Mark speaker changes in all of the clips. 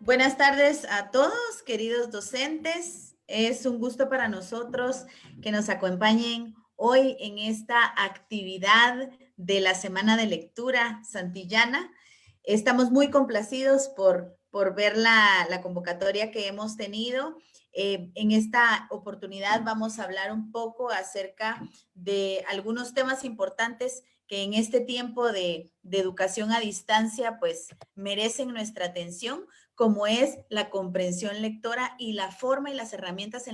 Speaker 1: Buenas tardes a todos, queridos docentes. Es un gusto para nosotros que nos acompañen hoy en esta actividad de la Semana de Lectura Santillana. Estamos muy complacidos por ver la convocatoria que hemos tenido. En esta oportunidad vamos a hablar un poco acerca de algunos temas importantes que en este tiempo de educación a distancia pues merecen nuestra atención, como es la comprensión lectora y la forma y las herramientas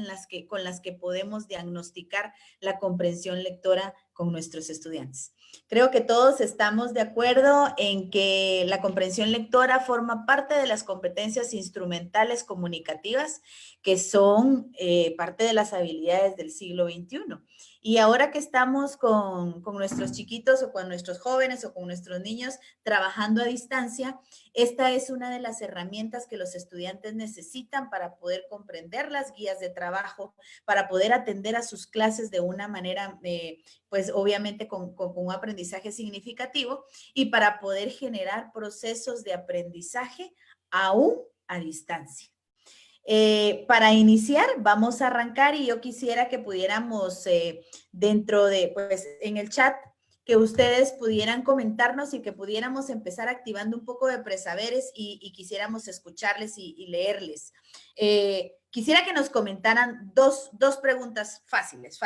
Speaker 1: con las que podemos diagnosticar la comprensión lectora con nuestros estudiantes. Creo que todos estamos de acuerdo en que la comprensión lectora forma parte de las competencias instrumentales comunicativas que son parte de las habilidades del siglo XXI. Y ahora que estamos con nuestros chiquitos o con nuestros jóvenes o con nuestros niños trabajando a distancia, esta es una de las herramientas que los estudiantes necesitan para poder comprender las guías de trabajo, para poder atender a sus clases de una manera, pues obviamente con un aprendizaje significativo y para poder generar procesos de aprendizaje aún a distancia. Para iniciar, vamos a arrancar y yo quisiera que pudiéramos dentro de, pues en el chat, que ustedes pudieran comentarnos y que pudiéramos empezar activando un poco de presaberes y quisiéramos escucharles y leerles. Quisiera que nos comentaran dos preguntas fáciles.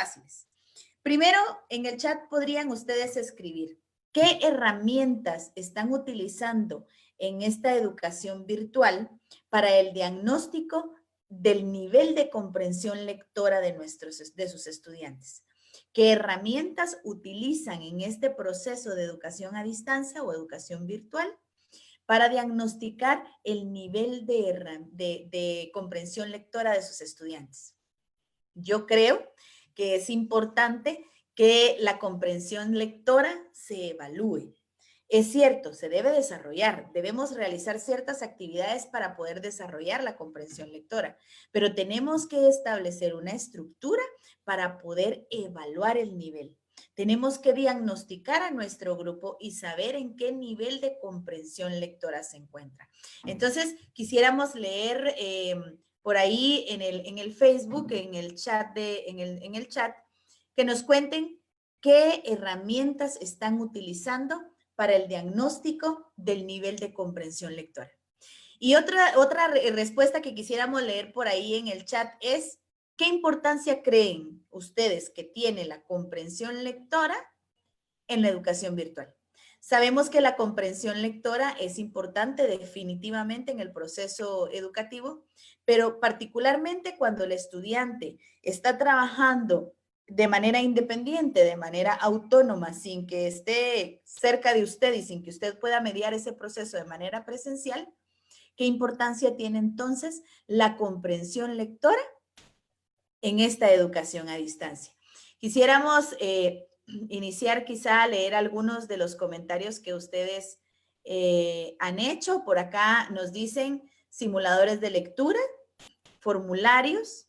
Speaker 1: Primero, en el chat podrían ustedes escribir qué herramientas están utilizando en esta educación virtual para el diagnóstico del nivel de comprensión lectora de sus estudiantes. ¿Qué herramientas utilizan en este proceso de educación a distancia o educación virtual para diagnosticar el nivel de comprensión lectora de sus estudiantes? Yo creo que es importante que la comprensión lectora se evalúe. Es cierto, se debe desarrollar, debemos realizar ciertas actividades para poder desarrollar la comprensión lectora, pero tenemos que establecer una estructura para poder evaluar el nivel. Tenemos que diagnosticar a nuestro grupo y saber en qué nivel de comprensión lectora se encuentra. Entonces, quisiéramos leer por ahí en el Facebook, en el chat, en el chat, que nos cuenten qué herramientas están utilizando para el diagnóstico del nivel de comprensión lectora. Y otra respuesta que quisiéramos leer por ahí en el chat es, ¿qué importancia creen ustedes que tiene la comprensión lectora en la educación virtual? Sabemos que la comprensión lectora es importante definitivamente en el proceso educativo, pero particularmente cuando el estudiante está trabajando de manera independiente, de manera autónoma, sin que esté cerca de usted y sin que usted pueda mediar ese proceso de manera presencial, ¿qué importancia tiene entonces la comprensión lectora en esta educación a distancia? Quisiéramos iniciar quizá a leer algunos de los comentarios que ustedes han hecho. Por acá nos dicen simuladores de lectura, formularios.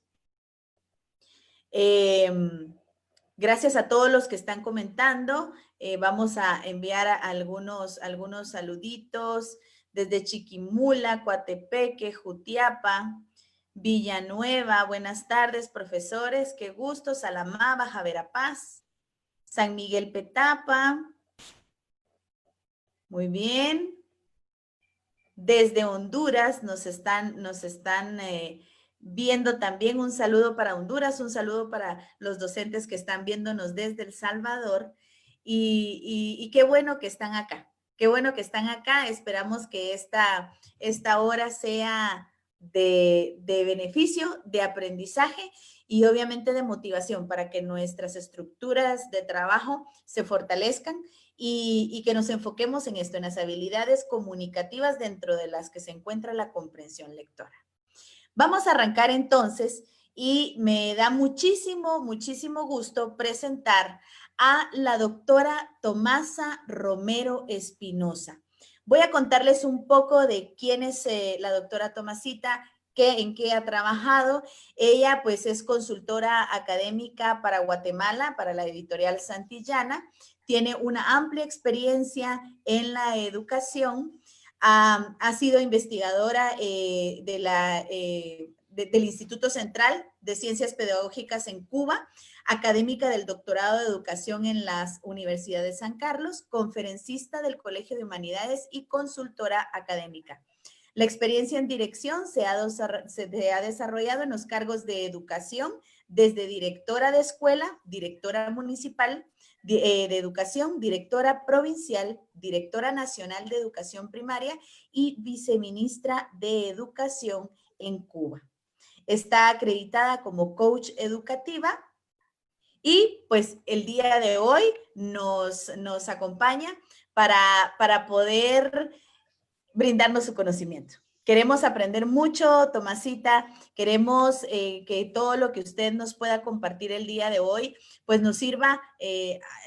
Speaker 1: Gracias a todos los que están comentando. Vamos a enviar algunos saluditos desde Chiquimula, Coatepeque, Jutiapa, Villanueva. Buenas tardes, profesores. Qué gusto. Salamá, Baja Verapaz, San Miguel Petapa. Muy bien. Desde Honduras nos están viendo también. Un saludo para Honduras, un saludo para los docentes que están viéndonos desde El Salvador. Y qué bueno que están acá. Qué bueno que están acá. Esperamos que esta hora sea de beneficio, de aprendizaje y obviamente de motivación para que nuestras estructuras de trabajo se fortalezcan y que nos enfoquemos en esto, en las habilidades comunicativas dentro de las que se encuentra la comprensión lectora. Vamos a arrancar entonces y me da muchísimo gusto presentar a la doctora Tomasa Romero Espinosa. Voy a contarles un poco de quién es la doctora Tomasita, en qué ha trabajado. Ella pues es consultora académica para Guatemala, para la editorial Santillana. Tiene una amplia experiencia en la educación. Ha sido investigadora del Instituto Central de Ciencias Pedagógicas en Cuba, académica del doctorado de educación en las Universidades de San Carlos, conferencista del Colegio de Humanidades y consultora académica. La experiencia en dirección se ha desarrollado en los cargos de educación, desde directora de escuela, directora municipal de educación, directora provincial, directora nacional de educación primaria y viceministra de educación en Cuba. Está acreditada como coach educativa y pues el día de hoy nos acompaña para poder brindarnos su conocimiento. Queremos aprender mucho, Tomasita. Queremos que todo lo que usted nos pueda compartir el día de hoy, pues nos sirva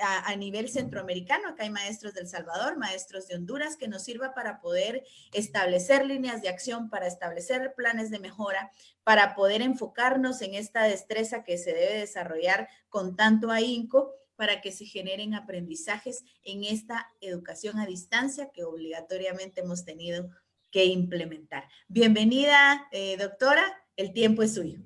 Speaker 1: a nivel centroamericano. Acá hay maestros de El Salvador, maestros de Honduras, que nos sirva para poder establecer líneas de acción, para establecer planes de mejora, para poder enfocarnos en esta destreza que se debe desarrollar con tanto ahínco, para que se generen aprendizajes en esta educación a distancia que obligatoriamente hemos tenido que implementar. Bienvenida, doctora, el tiempo es suyo.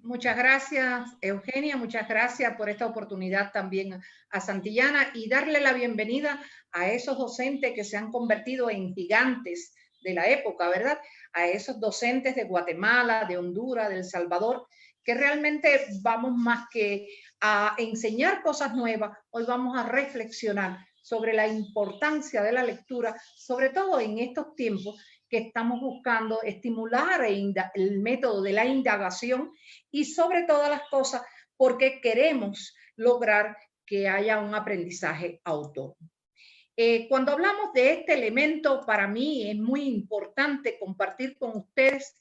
Speaker 2: Muchas gracias, Eugenia, muchas gracias por esta oportunidad también a Santillana y darle la bienvenida a esos docentes que se han convertido en gigantes de la época, ¿verdad? A esos docentes de Guatemala, de Honduras, de El Salvador, que realmente vamos más que a enseñar cosas nuevas, hoy vamos a reflexionar sobre la importancia de la lectura, sobre todo en estos tiempos que estamos buscando estimular el método de la indagación y sobre todas las cosas porque queremos lograr que haya un aprendizaje autónomo. Cuando hablamos de este elemento, para mí es muy importante compartir con ustedes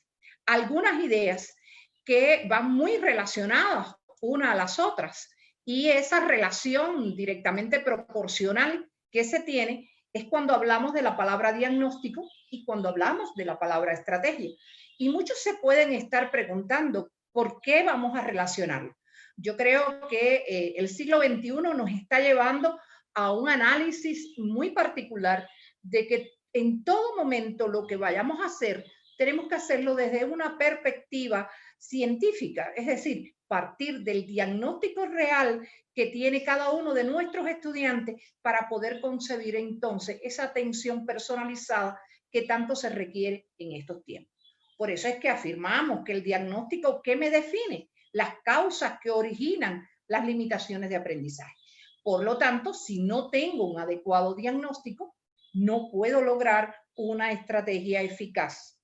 Speaker 2: algunas ideas que van muy relacionadas unas a las otras y esa relación directamente proporcional que se tiene es cuando hablamos de la palabra diagnóstico y cuando hablamos de la palabra estrategia. Y muchos se pueden estar preguntando, ¿por qué vamos a relacionarlo? Yo creo que el siglo XXI nos está llevando a un análisis muy particular de que en todo momento lo que vayamos a hacer, tenemos que hacerlo desde una perspectiva científica, es decir, partir del diagnóstico real que tiene cada uno de nuestros estudiantes para poder concebir entonces esa atención personalizada que tanto se requiere en estos tiempos. Por eso es que afirmamos que el diagnóstico, ¿qué me define? Las causas que originan las limitaciones de aprendizaje. Por lo tanto, si no tengo un adecuado diagnóstico, no puedo lograr una estrategia eficaz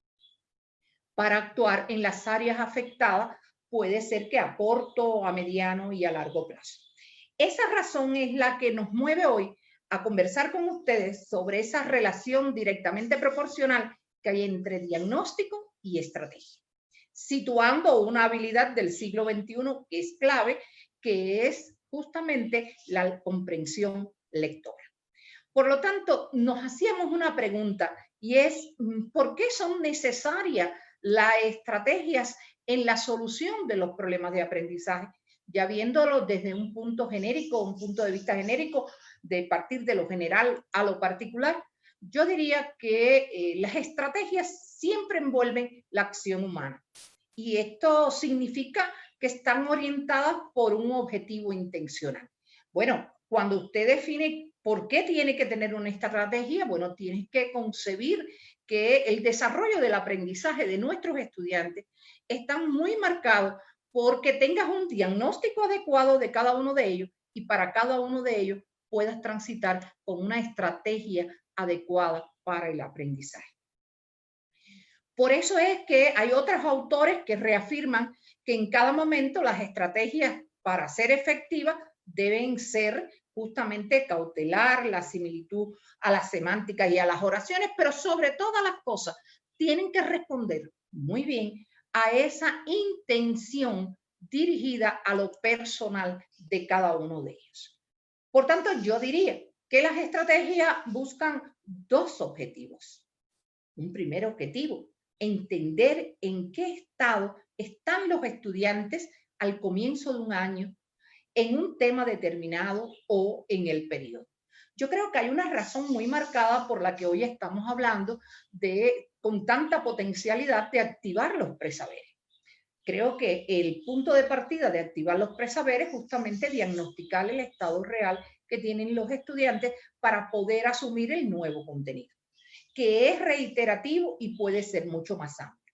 Speaker 2: para actuar en las áreas afectadas. Puede ser que a corto, a mediano y a largo plazo. Esa razón es la que nos mueve hoy a conversar con ustedes sobre esa relación directamente proporcional que hay entre diagnóstico y estrategia, situando una habilidad del siglo XXI que es clave, que es justamente la comprensión lectora. Por lo tanto, nos hacíamos una pregunta y es, ¿por qué son necesarias las estrategias en la solución de los problemas de aprendizaje? Ya viéndolo desde un punto genérico, un punto de vista genérico, de partir de lo general a lo particular, yo diría que las estrategias siempre envuelven la acción humana. Y esto significa que están orientadas por un objetivo intencional. Bueno, cuando usted define por qué tiene que tener una estrategia, bueno, tienes que concebir que el desarrollo del aprendizaje de nuestros estudiantes está muy marcado porque tengas un diagnóstico adecuado de cada uno de ellos y para cada uno de ellos puedas transitar con una estrategia adecuada para el aprendizaje. Por eso es que hay otros autores que reafirman que en cada momento las estrategias para ser efectivas deben ser justamente cautelar, la similitud a las semánticas y a las oraciones, pero sobre todas las cosas tienen que responder muy bien a esa intención dirigida a lo personal de cada uno de ellos. Por tanto, yo diría que las estrategias buscan dos objetivos. Un primer objetivo, entender en qué estado están los estudiantes al comienzo de un año en un tema determinado o en el periodo. Yo creo que hay una razón muy marcada por la que hoy estamos hablando con tanta potencialidad de activar los presaberes. Creo que el punto de partida de activar los presaberes es justamente diagnosticar el estado real que tienen los estudiantes para poder asumir el nuevo contenido, que es reiterativo y puede ser mucho más amplio.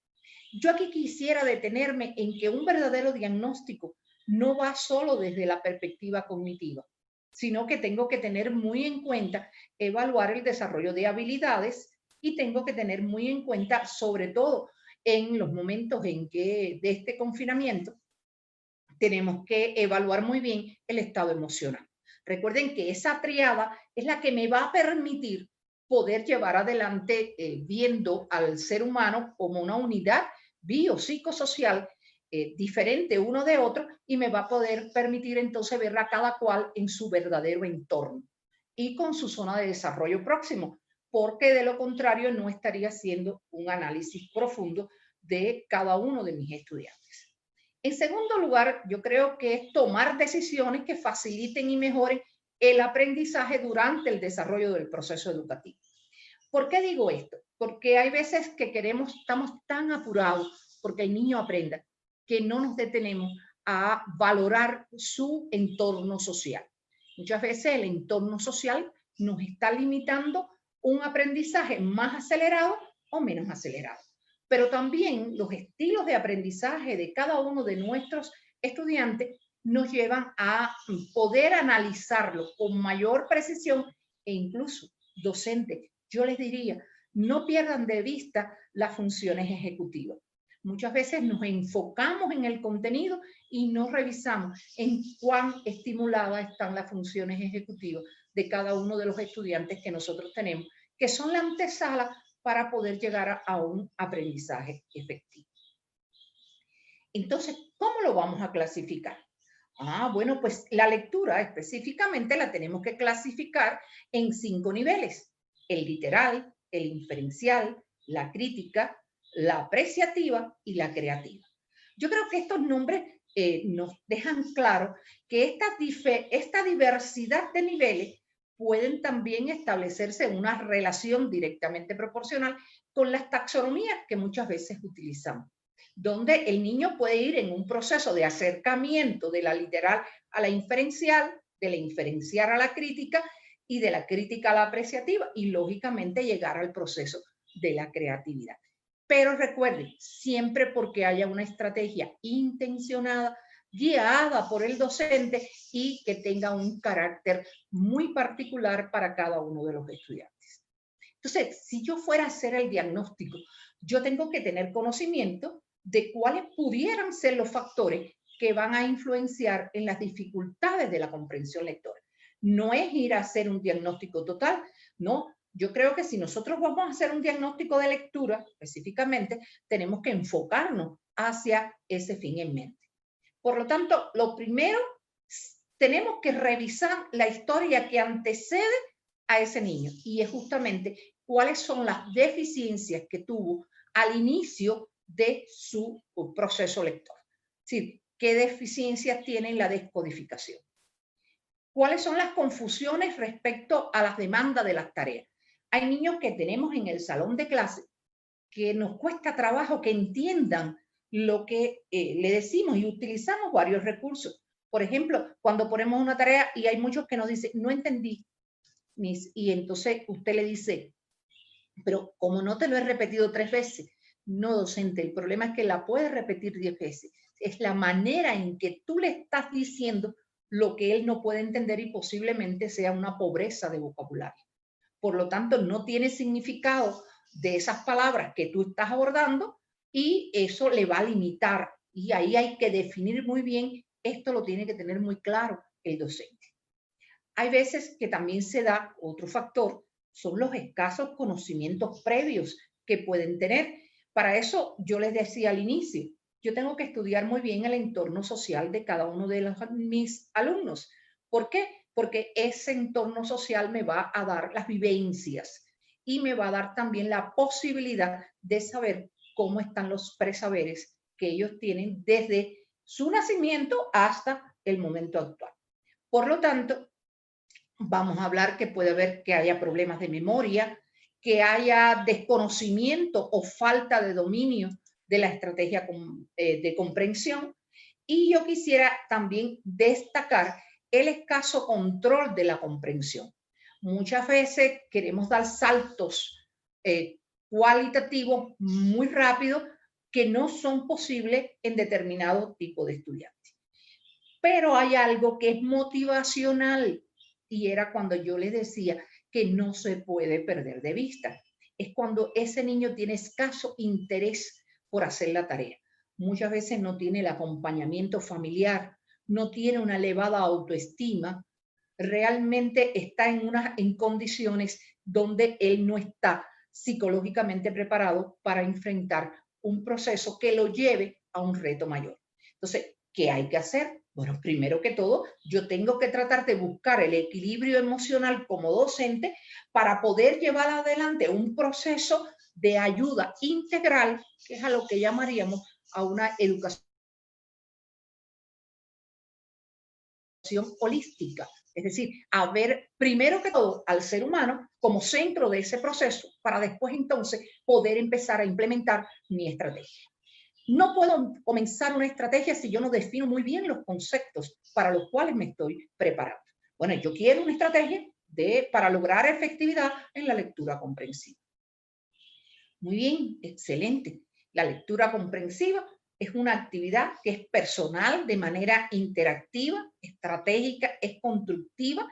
Speaker 2: Yo aquí quisiera detenerme en que un verdadero diagnóstico no va solo desde la perspectiva cognitiva, sino que tengo que tener muy en cuenta evaluar el desarrollo de habilidades y tengo que tener muy en cuenta, sobre todo en los momentos en que de este confinamiento, tenemos que evaluar muy bien el estado emocional. Recuerden que esa triada es la que me va a permitir poder llevar adelante viendo al ser humano como una unidad biopsicosocial diferente uno de otro y me va a poder permitir entonces ver a cada cual en su verdadero entorno y con su zona de desarrollo próximo, porque de lo contrario no estaría haciendo un análisis profundo de cada uno de mis estudiantes. En segundo lugar, yo creo que es tomar decisiones que faciliten y mejoren el aprendizaje durante el desarrollo del proceso educativo. ¿Por qué digo esto? Porque hay veces que estamos tan apurados porque el niño aprenda, que no nos detenemos a valorar su entorno social. Muchas veces el entorno social nos está limitando un aprendizaje más acelerado o menos acelerado. Pero también los estilos de aprendizaje de cada uno de nuestros estudiantes nos llevan a poder analizarlo con mayor precisión e incluso docentes. Yo les diría, no pierdan de vista las funciones ejecutivas. Muchas veces nos enfocamos en el contenido y no revisamos en cuán estimuladas están las funciones ejecutivas de cada uno de los estudiantes que nosotros tenemos, que son la antesala para poder llegar a un aprendizaje efectivo. Entonces, ¿cómo lo vamos a clasificar? Bueno, pues la lectura específicamente la tenemos que clasificar en 5 niveles: el literal, el inferencial, la crítica, la apreciativa y la creativa. Yo creo que estos nombres nos dejan claro que esta diversidad de niveles pueden también establecerse en una relación directamente proporcional con las taxonomías que muchas veces utilizamos, donde el niño puede ir en un proceso de acercamiento de la literal a la inferencial, de la inferencial a la crítica y de la crítica a la apreciativa y lógicamente llegar al proceso de la creatividad. Pero recuerden, siempre porque haya una estrategia intencionada, guiada por el docente y que tenga un carácter muy particular para cada uno de los estudiantes. Entonces, si yo fuera a hacer el diagnóstico, yo tengo que tener conocimiento de cuáles pudieran ser los factores que van a influenciar en las dificultades de la comprensión lectora. No es ir a hacer un diagnóstico total, no. Yo creo que si nosotros vamos a hacer un diagnóstico de lectura, específicamente, tenemos que enfocarnos hacia ese fin en mente. Por lo tanto, lo primero, tenemos que revisar la historia que antecede a ese niño y es justamente cuáles son las deficiencias que tuvo al inicio de su proceso lector. Es decir, qué deficiencias tiene en la descodificación. ¿Cuáles son las confusiones respecto a las demandas de las tareas? Hay niños que tenemos en el salón de clase que nos cuesta trabajo que entiendan lo que le decimos y utilizamos varios recursos. Por ejemplo, cuando ponemos una tarea y hay muchos que nos dicen, no entendí, y entonces usted le dice, pero como no te lo he repetido 3 veces, no, docente, el problema es que la puedes repetir 10 veces. Es la manera en que tú le estás diciendo lo que él no puede entender y posiblemente sea una pobreza de vocabulario. Por lo tanto, no tiene significado de esas palabras que tú estás abordando y eso le va a limitar. Y ahí hay que definir muy bien, esto lo tiene que tener muy claro el docente. Hay veces que también se da otro factor, son los escasos conocimientos previos que pueden tener. Para eso yo les decía al inicio, yo tengo que estudiar muy bien el entorno social de cada uno de mis alumnos. ¿Por qué? Porque ese entorno social me va a dar las vivencias y me va a dar también la posibilidad de saber cómo están los presaberes que ellos tienen desde su nacimiento hasta el momento actual. Por lo tanto, Vamos a hablar que puede haber que haya problemas de memoria, que haya desconocimiento o falta de dominio de la estrategia de comprensión. Y yo quisiera también destacar el escaso control de la comprensión. Muchas veces queremos dar saltos cualitativos muy rápidos que no son posibles en determinado tipo de estudiantes. Pero hay algo que es motivacional y era cuando yo les decía que no se puede perder de vista. Es cuando ese niño tiene escaso interés por hacer la tarea. Muchas veces no tiene el acompañamiento familiar, no tiene una elevada autoestima, realmente está en condiciones donde él no está psicológicamente preparado para enfrentar un proceso que lo lleve a un reto mayor. Entonces, ¿qué hay que hacer? Bueno, primero que todo, yo tengo que tratar de buscar el equilibrio emocional como docente para poder llevar adelante un proceso de ayuda integral, que es a lo que llamaríamos a una educación holística. Es decir, a ver primero que todo al ser humano como centro de ese proceso para después entonces poder empezar a implementar mi estrategia. No puedo comenzar una estrategia si yo no defino muy bien los conceptos para los cuales me estoy preparando. Bueno, yo quiero una estrategia para lograr efectividad en la lectura comprensiva. Muy bien, excelente. La lectura comprensiva es una actividad que es personal, de manera interactiva, estratégica, es constructiva,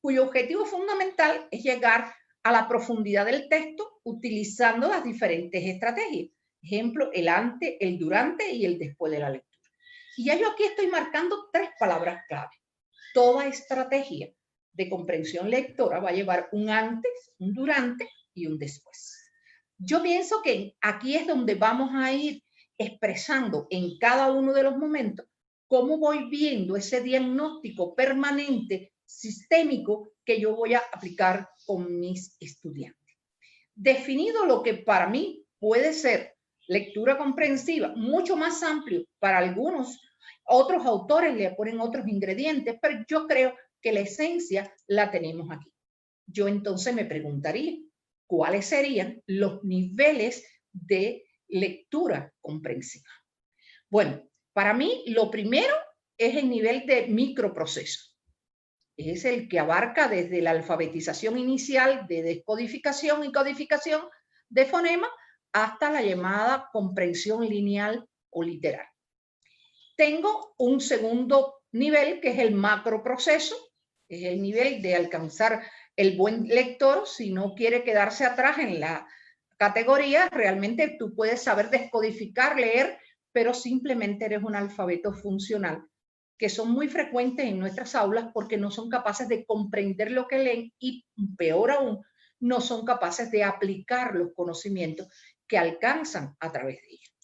Speaker 2: cuyo objetivo fundamental es llegar a la profundidad del texto utilizando las diferentes estrategias. Ejemplo, el antes, el durante y el después de la lectura. Y ya yo aquí estoy marcando 3 palabras clave. Toda estrategia de comprensión lectora va a llevar un antes, un durante y un después. Yo pienso que aquí es donde vamos a ir expresando en cada uno de los momentos cómo voy viendo ese diagnóstico permanente, sistémico, que yo voy a aplicar con mis estudiantes. Definido lo que para mí puede ser lectura comprensiva, mucho más amplio para algunos, otros autores le ponen otros ingredientes, pero yo creo que la esencia la tenemos aquí. Yo entonces me preguntaría, ¿cuáles serían los niveles de lectura comprensiva? Bueno, para mí lo primero es el nivel de microproceso. Es el que abarca desde la alfabetización inicial de descodificación y codificación de fonema hasta la llamada comprensión lineal o literal. Tengo un segundo nivel que es el macroproceso, es el nivel de alcanzar el buen lector. Si no quiere quedarse atrás en la categoría, realmente tú puedes saber descodificar, leer, pero simplemente eres un alfabeto funcional, que son muy frecuentes en nuestras aulas porque no son capaces de comprender lo que leen y, peor aún, no son capaces de aplicar los conocimientos que alcanzan a través de ellos.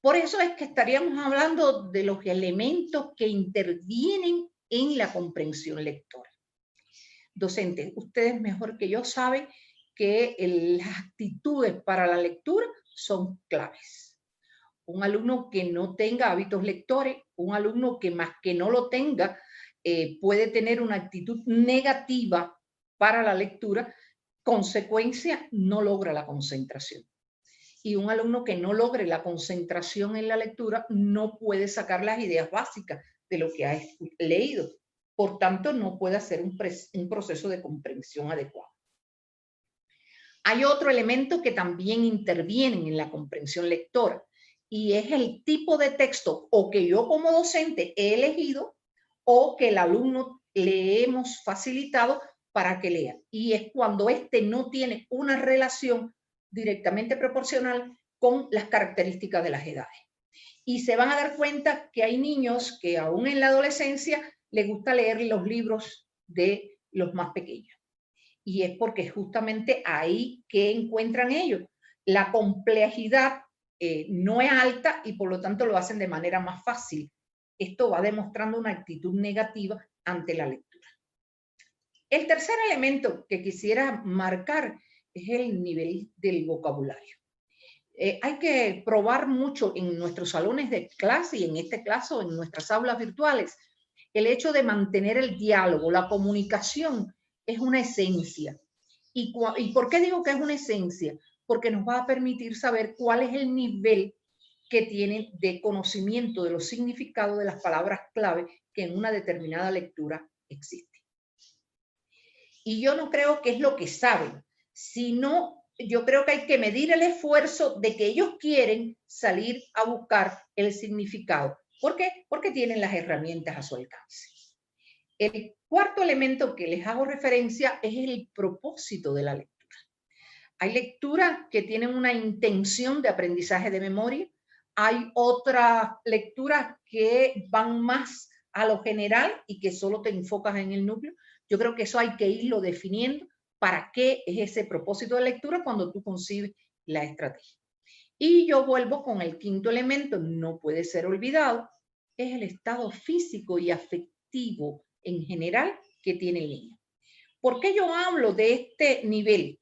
Speaker 2: Por eso es que estaríamos hablando de los elementos que intervienen en la comprensión lectora. Docentes, ustedes mejor que yo saben que las actitudes para la lectura son claves. Un alumno que no tenga hábitos lectores, un alumno que más que no lo tenga, puede tener una actitud negativa para la lectura, consecuencia, no logra la concentración. Y un alumno que no logre la concentración en la lectura no puede sacar las ideas básicas de lo que ha leído. Por tanto, no puede hacer un proceso de comprensión adecuado. Hay otro elemento que también interviene en la comprensión lectora y es el tipo de texto o que yo como docente he elegido o que el alumno le hemos facilitado para que lea. Y es cuando este no tiene una relación directamente proporcional con las características de las edades. Y se van a dar cuenta que hay niños que aún en la adolescencia les gusta leer los libros de los más pequeños. Y es porque justamente ahí que encuentran ellos. La complejidad no es alta y por lo tanto lo hacen de manera más fácil. Esto va demostrando una actitud negativa ante la lectura. El tercer elemento que quisiera marcar es el nivel del vocabulario. Hay que probar mucho en nuestros salones de clase y en este caso en nuestras aulas virtuales el hecho de mantener el diálogo, la comunicación, es una esencia. ¿Y por qué digo que es una esencia? Porque nos va a permitir saber cuál es el nivel que tienen de conocimiento de los significados de las palabras clave que en una determinada lectura existen. Y yo no creo que es lo que saben, sino yo creo que hay que medir el esfuerzo de que ellos quieren salir a buscar el significado. ¿Por qué? Porque tienen las herramientas a su alcance. El cuarto elemento que les hago referencia es el propósito de la lectura. Hay lecturas que tienen una intención de aprendizaje de memoria. Hay otras lecturas que van más a lo general y que solo te enfocas en el núcleo. Yo creo que eso hay que irlo definiendo para qué es ese propósito de lectura cuando tú concibes la estrategia. Y yo vuelvo con el quinto elemento, no puede ser olvidado, es el estado físico y afectivo en general que tiene el niño. ¿Por qué yo hablo de este nivel?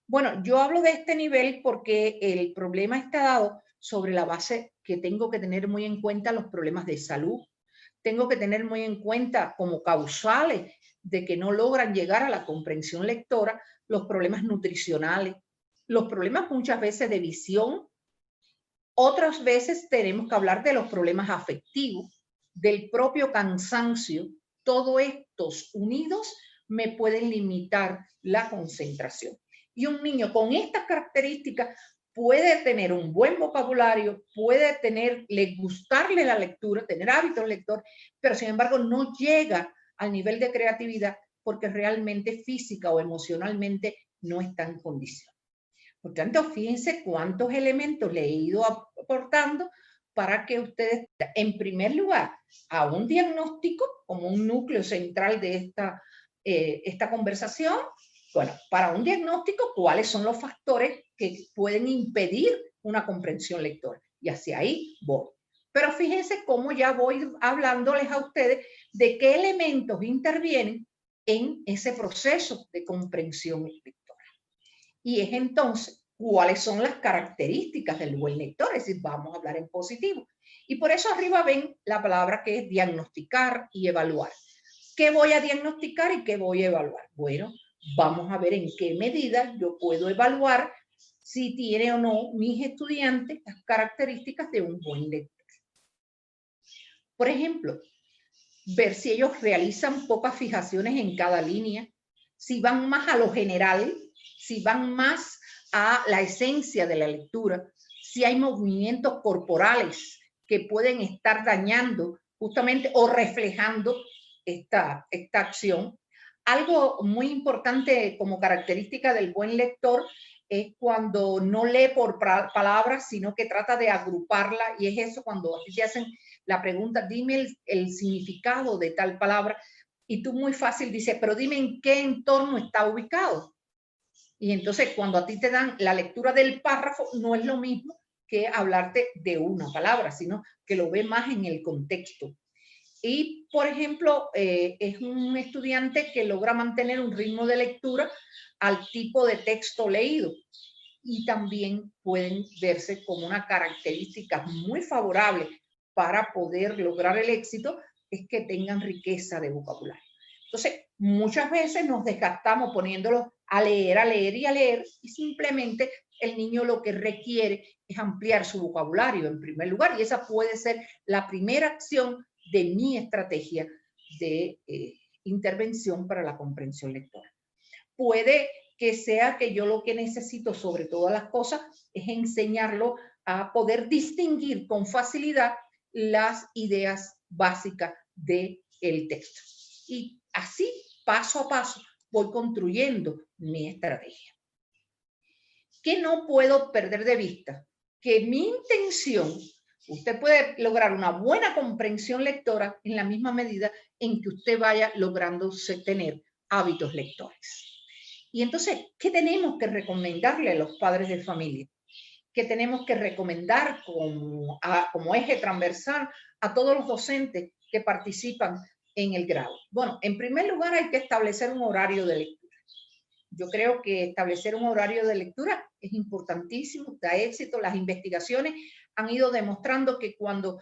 Speaker 2: Bueno, yo hablo de este nivel porque el problema está dado sobre la base que tengo que tener muy en cuenta los problemas de salud. Tengo que tener muy en cuenta como causales de que no logran llegar a la comprensión lectora los problemas nutricionales, los problemas muchas veces de visión. Otras veces tenemos que hablar de los problemas afectivos, del propio cansancio. Todos estos unidos me pueden limitar la concentración. Y un niño con estas características puede tener un buen vocabulario, puede gustarle la lectura, tener hábitos lector, pero sin embargo no llega al nivel de creatividad porque realmente física o emocionalmente no está en condición. Por tanto, fíjense cuántos elementos le he ido aportando para que ustedes, en primer lugar, a un diagnóstico como un núcleo central de esta conversación. Bueno, para un diagnóstico, ¿cuáles son los factores que pueden impedir una comprensión lectora? Y hacia ahí voy. Pero fíjense cómo ya voy hablándoles a ustedes de qué elementos intervienen en ese proceso de comprensión lectora. Y es entonces, ¿cuáles son las características del buen lector? Es decir, vamos a hablar en positivo. Y por eso arriba ven la palabra que es diagnosticar y evaluar. ¿Qué voy a diagnosticar y qué voy a evaluar? Bueno, vamos a ver en qué medida yo puedo evaluar si tiene o no mis estudiantes las características de un buen lector. Por ejemplo, ver si ellos realizan pocas fijaciones en cada línea, si van más a lo general, si van más a la esencia de la lectura, si hay movimientos corporales que pueden estar dañando justamente o reflejando esta acción. Algo muy importante como característica del buen lector es cuando no lee por palabras, sino que trata de agruparla, y es eso cuando te hacen la pregunta, dime el significado de tal palabra, y tú muy fácil dices, pero dime en qué entorno está ubicado. Y entonces cuando a ti te dan la lectura del párrafo, no es lo mismo que hablarte de una palabra, sino que lo ve más en el contexto. Y, por ejemplo, es un estudiante que logra mantener un ritmo de lectura al tipo de texto leído. Y también pueden verse como una característica muy favorable para poder lograr el éxito, es que tengan riqueza de vocabulario. Entonces, muchas veces nos desgastamos poniéndolos a leer y a leer, y simplemente el niño lo que requiere es ampliar su vocabulario en primer lugar, y esa puede ser la primera acción de mi estrategia de intervención para la comprensión lectora. Puede que sea que yo lo que necesito sobre todas las cosas es enseñarlo a poder distinguir con facilidad las ideas básicas del texto. Y así, paso a paso, voy construyendo mi estrategia. ¿Qué no puedo perder de vista? Que mi intención, usted puede lograr una buena comprensión lectora en la misma medida en que usted vaya logrando tener hábitos lectores. Y entonces, ¿qué tenemos que recomendarle a los padres de familia? ¿Qué tenemos que recomendar como eje transversal a todos los docentes que participan en el grado? Bueno, en primer lugar hay que establecer un horario de lectura. Yo creo que establecer un horario de lectura es importantísimo, da éxito. Las investigaciones han ido demostrando que cuando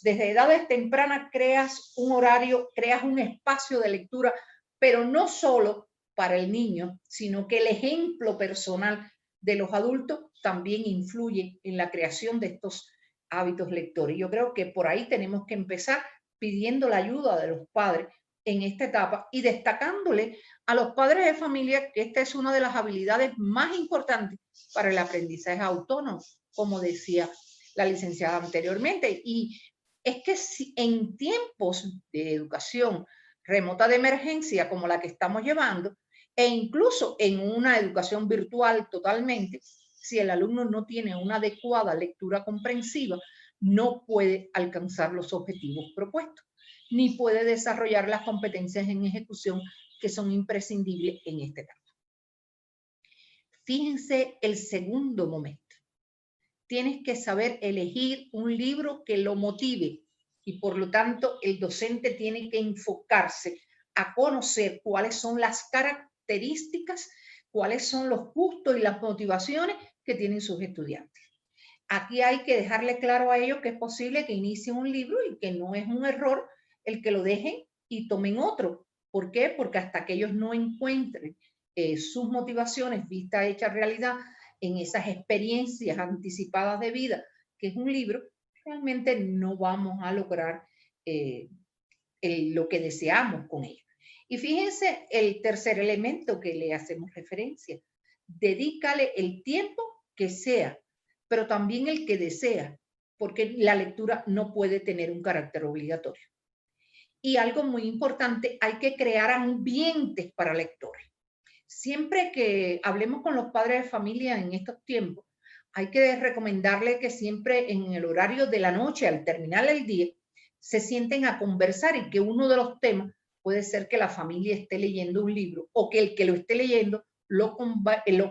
Speaker 2: desde edades tempranas creas un horario, creas un espacio de lectura, pero no solo para el niño, sino que el ejemplo personal de los adultos también influye en la creación de estos hábitos lectores. Yo creo que por ahí tenemos que empezar pidiendo la ayuda de los padres en esta etapa y destacándole a los padres de familia que esta es una de las habilidades más importantes para el aprendizaje autónomo, como decía la licenciada anteriormente. Y es que si en tiempos de educación remota de emergencia como la que estamos llevando, e incluso en una educación virtual totalmente, si el alumno no tiene una adecuada lectura comprensiva, no puede alcanzar los objetivos propuestos, ni puede desarrollar las competencias en ejecución que son imprescindibles en esta etapa. Fíjense el segundo momento. Tienes que saber elegir un libro que lo motive y por lo tanto el docente tiene que enfocarse a conocer cuáles son las características, cuáles son los gustos y las motivaciones que tienen sus estudiantes. Aquí hay que dejarle claro a ellos que es posible que inicien un libro y que no es un error el que lo dejen y tomen otro. ¿Por qué? Porque hasta que ellos no encuentren sus motivaciones vistas hechas realidad en esas experiencias anticipadas de vida, que es un libro, realmente no vamos a lograr lo que deseamos con ello. Y fíjense el tercer elemento que le hacemos referencia. Dedícale el tiempo que sea, pero también el que desea, porque la lectura no puede tener un carácter obligatorio. Y algo muy importante, hay que crear ambientes para lectores. Siempre que hablemos con los padres de familia en estos tiempos, hay que recomendarle que siempre en el horario de la noche, al terminar el día, se sienten a conversar y que uno de los temas puede ser que la familia esté leyendo un libro o que el que lo esté leyendo lo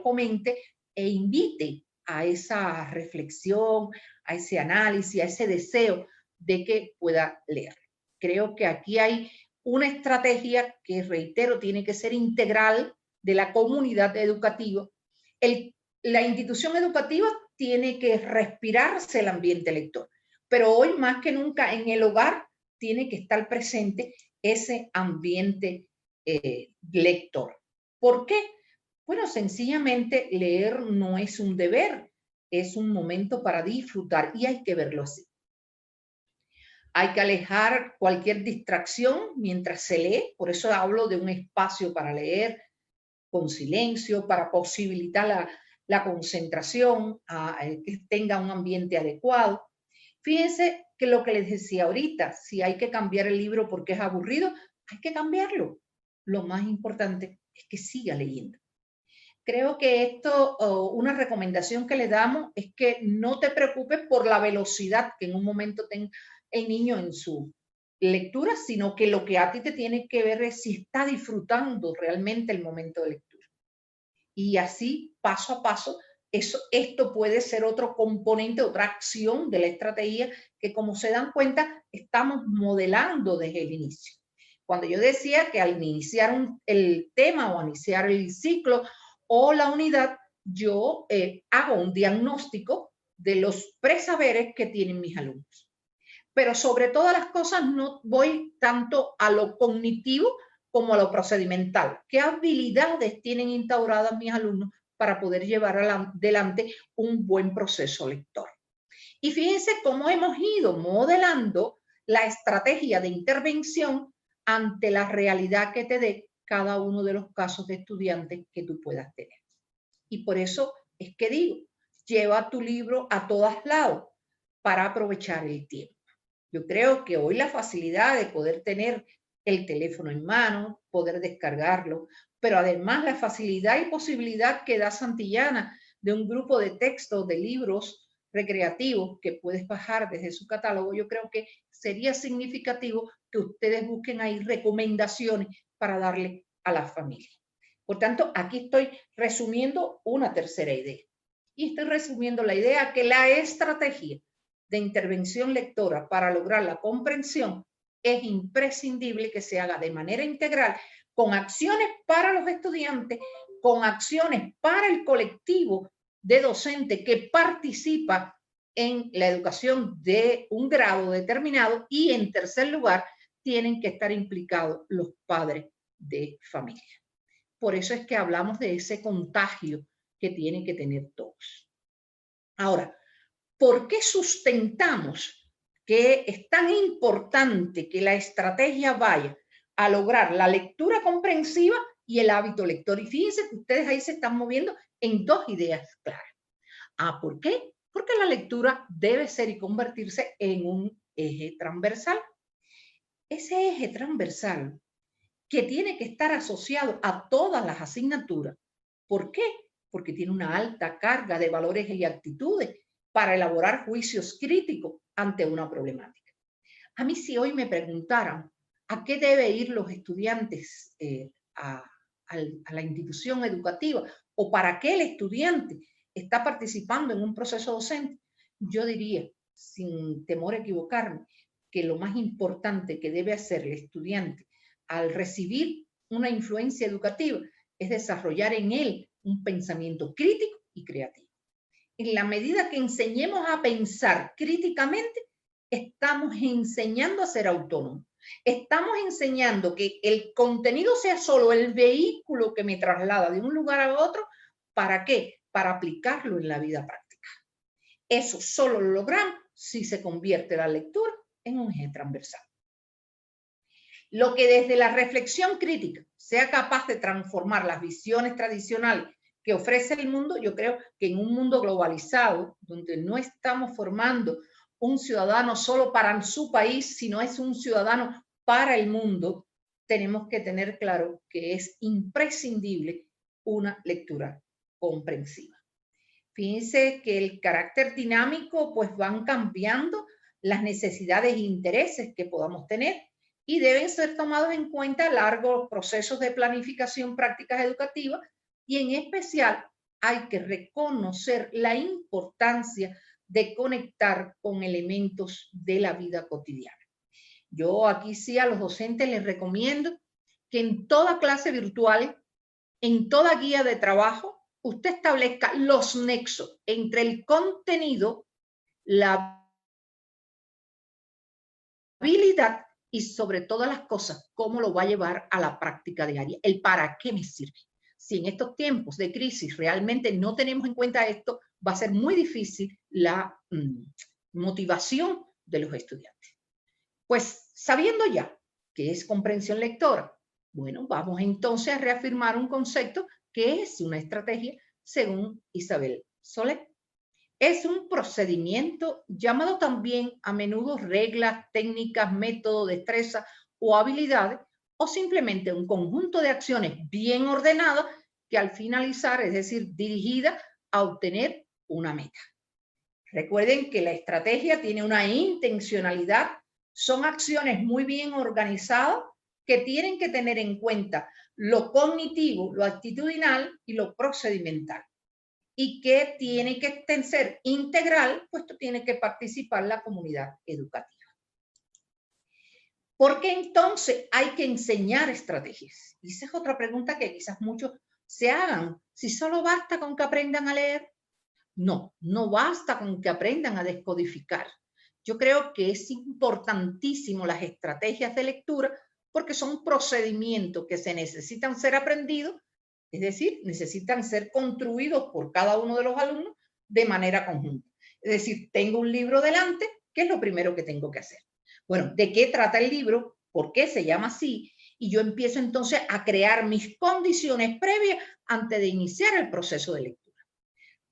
Speaker 2: comente e invite a esa reflexión, a ese análisis, a ese deseo de que pueda leer. Creo que aquí hay una estrategia que, reitero, tiene que ser integral de la comunidad educativa. La institución educativa tiene que respirarse el ambiente lector, pero hoy más que nunca en el hogar tiene que estar presente ese ambiente lector. ¿Por qué? Bueno, sencillamente leer no es un deber, es un momento para disfrutar y hay que verlo así. Hay que alejar cualquier distracción mientras se lee, por eso hablo de un espacio para leer con silencio, para posibilitar la concentración, que tenga un ambiente adecuado. Fíjense que lo que les decía ahorita, si hay que cambiar el libro porque es aburrido, hay que cambiarlo. Lo más importante es que siga leyendo. Creo que esto, una recomendación que le damos es que no te preocupes por la velocidad que en un momento tenga el niño en su lectura, sino que lo que a ti te tiene que ver es si está disfrutando realmente el momento de lectura. Y así, paso a paso, esto puede ser otro componente, otra acción de la estrategia que, como se dan cuenta, estamos modelando desde el inicio. Cuando yo decía que al iniciar el tema o iniciar el ciclo o la unidad, yo hago un diagnóstico de los presaberes que tienen mis alumnos. Pero sobre todas las cosas no voy tanto a lo cognitivo como a lo procedimental. ¿Qué habilidades tienen instauradas mis alumnos para poder llevar adelante un buen proceso lector? Y fíjense cómo hemos ido modelando la estrategia de intervención ante la realidad que te dé cada uno de los casos de estudiantes que tú puedas tener. Y por eso es que digo, lleva tu libro a todos lados para aprovechar el tiempo. Yo creo que hoy la facilidad de poder tener el teléfono en mano, poder descargarlo, pero además la facilidad y posibilidad que da Santillana de un grupo de textos, de libros recreativos que puedes bajar desde su catálogo, yo creo que sería significativo que ustedes busquen ahí recomendaciones para darle a la familia. Por tanto, aquí estoy resumiendo una tercera idea. Y estoy resumiendo la idea que la estrategia de intervención lectora para lograr la comprensión es imprescindible que se haga de manera integral, con acciones para los estudiantes, con acciones para el colectivo de docentes que participa en la educación de un grado determinado y en tercer lugar tienen que estar implicados los padres de familia. Por eso es que hablamos de ese contagio que tienen que tener todos. Ahora, ¿por qué sustentamos que es tan importante que la estrategia vaya a lograr la lectura comprensiva y el hábito lector? Y fíjense que ustedes ahí se están moviendo en dos ideas claras. ¿Por qué? Porque la lectura debe ser y convertirse en un eje transversal. Ese eje transversal que tiene que estar asociado a todas las asignaturas. ¿Por qué? Porque tiene una alta carga de valores y actitudes para elaborar juicios críticos ante una problemática. A mí, si hoy me preguntaran a qué deben ir los estudiantes a la institución educativa o para qué el estudiante está participando en un proceso docente, yo diría, sin temor a equivocarme, que lo más importante que debe hacer el estudiante al recibir una influencia educativa es desarrollar en él un pensamiento crítico y creativo. En la medida que enseñemos a pensar críticamente, estamos enseñando a ser autónomos. Estamos enseñando que el contenido sea solo el vehículo que me traslada de un lugar a otro. ¿Para qué? Para aplicarlo en la vida práctica. Eso solo lo logramos si se convierte la lectura en un eje transversal. Lo que desde la reflexión crítica sea capaz de transformar las visiones tradicionales que ofrece el mundo, yo creo que en un mundo globalizado, donde no estamos formando un ciudadano solo para su país, sino es un ciudadano para el mundo, tenemos que tener claro que es imprescindible una lectura comprensiva. Fíjense que el carácter dinámico, pues van cambiando las necesidades e intereses que podamos tener y deben ser tomados en cuenta largos procesos de planificación prácticas educativas y en especial hay que reconocer la importancia de conectar con elementos de la vida cotidiana. Yo aquí sí a los docentes les recomiendo que en toda clase virtual, en toda guía de trabajo, usted establezca los nexos entre el contenido, la habilidad y sobre todas las cosas, cómo lo va a llevar a la práctica diaria, el para qué me sirve. Si en estos tiempos de crisis realmente no tenemos en cuenta esto, va a ser muy difícil la motivación de los estudiantes. Pues sabiendo ya que es comprensión lectora, bueno, vamos entonces a reafirmar un concepto que es una estrategia según Isabel Soler. Es un procedimiento llamado también a menudo reglas, técnicas, método, destreza o habilidades, o simplemente un conjunto de acciones bien ordenadas que al finalizar, es decir, dirigida a obtener una meta. Recuerden que la estrategia tiene una intencionalidad, son acciones muy bien organizadas que tienen que tener en cuenta lo cognitivo, lo actitudinal y lo procedimental. Y que tiene que ser integral, puesto tiene que participar la comunidad educativa. ¿Por qué entonces hay que enseñar estrategias? Y esa es otra pregunta que quizás muchos se hagan. Si solo basta con que aprendan a leer. No, no basta con que aprendan a descodificar. Yo creo que es importantísimo las estrategias de lectura porque son procedimientos que se necesitan ser aprendidos. Es decir, necesitan ser construidos por cada uno de los alumnos de manera conjunta. Es decir, tengo un libro delante, ¿qué es lo primero que tengo que hacer? Bueno, ¿de qué trata el libro? ¿Por qué se llama así? Y yo empiezo entonces a crear mis condiciones previas antes de iniciar el proceso de lectura.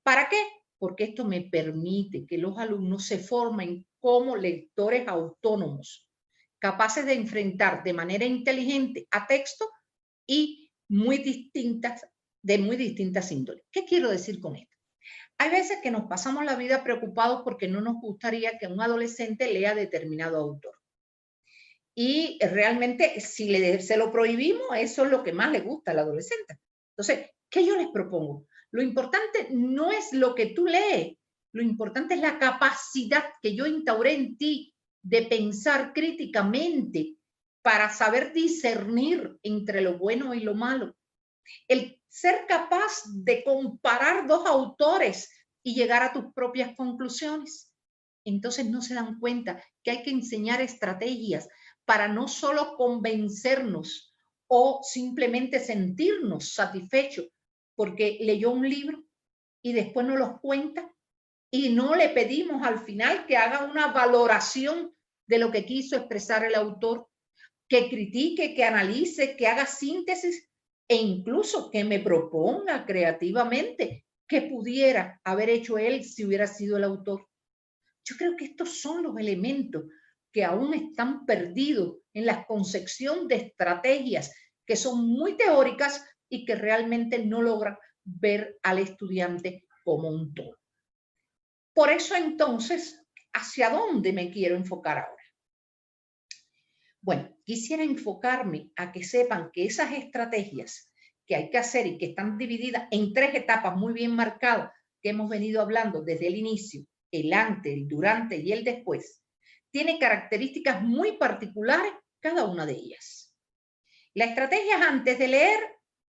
Speaker 2: ¿Para qué? Porque esto me permite que los alumnos se formen como lectores autónomos, capaces de enfrentar de manera inteligente a textos y de muy distintas índoles. ¿Qué quiero decir con esto? Hay veces que nos pasamos la vida preocupados porque no nos gustaría que un adolescente lea determinado autor. Y realmente si se lo prohibimos, eso es lo que más le gusta al adolescente. Entonces, ¿qué yo les propongo? Lo importante no es lo que tú lees, lo importante es la capacidad que yo instauré en ti de pensar críticamente para saber discernir entre lo bueno y lo malo. El ser capaz de comparar dos autores y llegar a tus propias conclusiones. entonces no se dan cuenta que hay que enseñar estrategias para no solo convencernos o simplemente sentirnos satisfechos porque leyó un libro y después nos los cuenta y no le pedimos al final que haga una valoración de lo que quiso expresar el autor, que critique, que analice, que haga síntesis e incluso que me proponga creativamente qué pudiera haber hecho él si hubiera sido el autor. Yo creo que estos son los elementos que aún están perdidos en la concepción de estrategias que son muy teóricas y que realmente no logran ver al estudiante como un todo. Por eso entonces, ¿hacia dónde me quiero enfocar ahora? Bueno, quisiera enfocarme a que sepan que esas estrategias que hay que hacer y que están divididas en 3 etapas muy bien marcadas que hemos venido hablando desde el inicio, el antes, el durante y el después, tiene características muy particulares cada una de ellas. Las estrategias antes de leer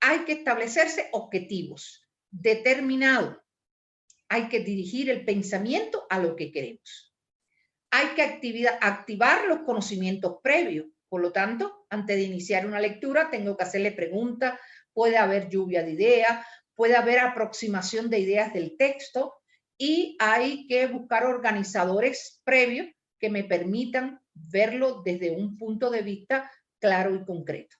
Speaker 2: hay que establecerse objetivos determinados. Hay que dirigir el pensamiento a lo que queremos. Hay que activar los conocimientos previos. Por lo tanto, antes de iniciar una lectura, tengo que hacerle preguntas, puede haber lluvia de ideas, puede haber aproximación de ideas del texto y hay que buscar organizadores previos que me permitan verlo desde un punto de vista claro y concreto.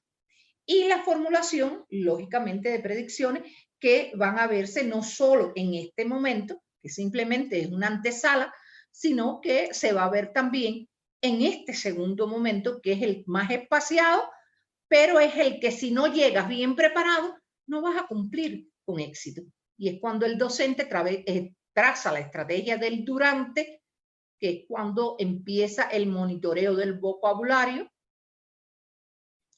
Speaker 2: Y la formulación, lógicamente, de predicciones que van a verse no solo en este momento, que simplemente es una antesala, sino que se va a ver también en este segundo momento, que es el más espaciado, pero es el que si no llegas bien preparado, no vas a cumplir con éxito. Y es cuando el docente traza la estrategia del durante, que es cuando empieza el monitoreo del vocabulario,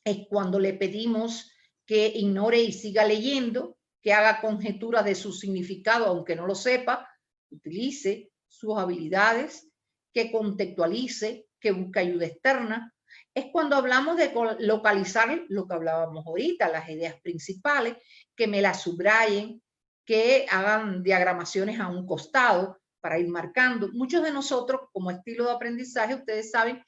Speaker 2: es cuando le pedimos que ignore y siga leyendo, que haga conjeturas de su significado, aunque no lo sepa, utilice sus habilidades, que contextualice, que busque ayuda externa. Es cuando hablamos de localizar lo que hablábamos ahorita, las ideas principales, que me las subrayen, que hagan diagramaciones a un costado para ir marcando. Muchos de nosotros, como estilo de aprendizaje, ustedes saben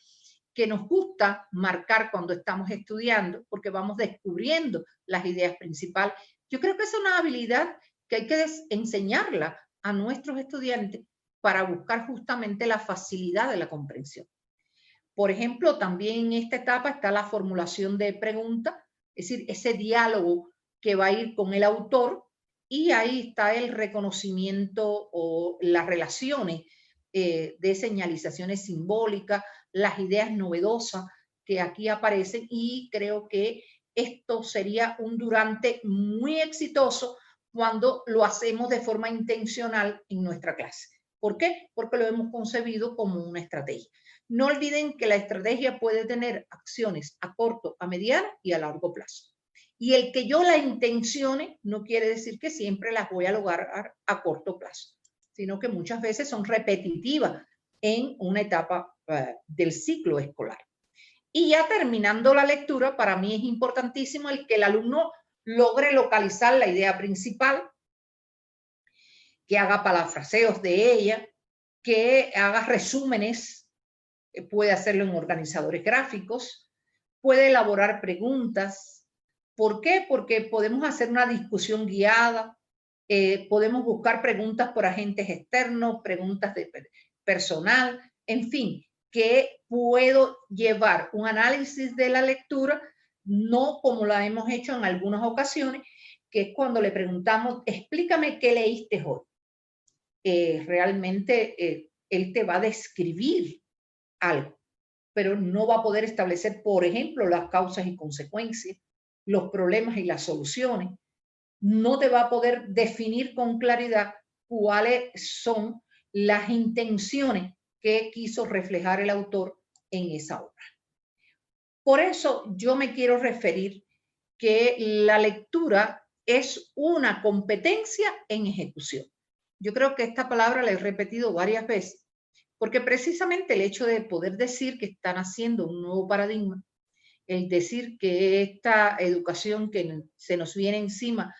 Speaker 2: que nos gusta marcar cuando estamos estudiando, porque vamos descubriendo las ideas principales. Yo creo que es una habilidad que hay que enseñarla a nuestros estudiantes para buscar justamente la facilidad de la comprensión. Por ejemplo, también en esta etapa está la formulación de preguntas, es decir, ese diálogo que va a ir con el autor, y ahí está el reconocimiento o las relaciones de señalizaciones simbólicas, las ideas novedosas que aquí aparecen, y creo que esto sería un durante muy exitoso cuando lo hacemos de forma intencional en nuestra clase. ¿Por qué? Porque lo hemos concebido como una estrategia. No olviden que la estrategia puede tener acciones a corto, a mediano y a largo plazo. Y el que yo la intencione no quiere decir que siempre las voy a lograr a corto plazo, sino que muchas veces son repetitivas en una etapa del ciclo escolar. Y ya terminando la lectura, para mí es importantísimo el que el alumno logre localizar la idea principal, que haga parafraseos de ella, que haga resúmenes, puede hacerlo en organizadores gráficos, puede elaborar preguntas. ¿Por qué? Porque podemos hacer una discusión guiada, podemos buscar preguntas por agentes externos, preguntas de personal, en fin, que puedo llevar un análisis de la lectura, no como la hemos hecho en algunas ocasiones, que es cuando le preguntamos, explícame qué leíste hoy. Realmente él te va a describir algo, pero no va a poder establecer, por ejemplo, las causas y consecuencias, los problemas y las soluciones. No te va a poder definir con claridad cuáles son las intenciones que quiso reflejar el autor en esa obra. Por eso yo me quiero referir que la lectura es una competencia en ejecución. Yo creo que esta palabra la he repetido varias veces, porque precisamente el hecho de poder decir que están haciendo un nuevo paradigma, el decir que esta educación que se nos viene encima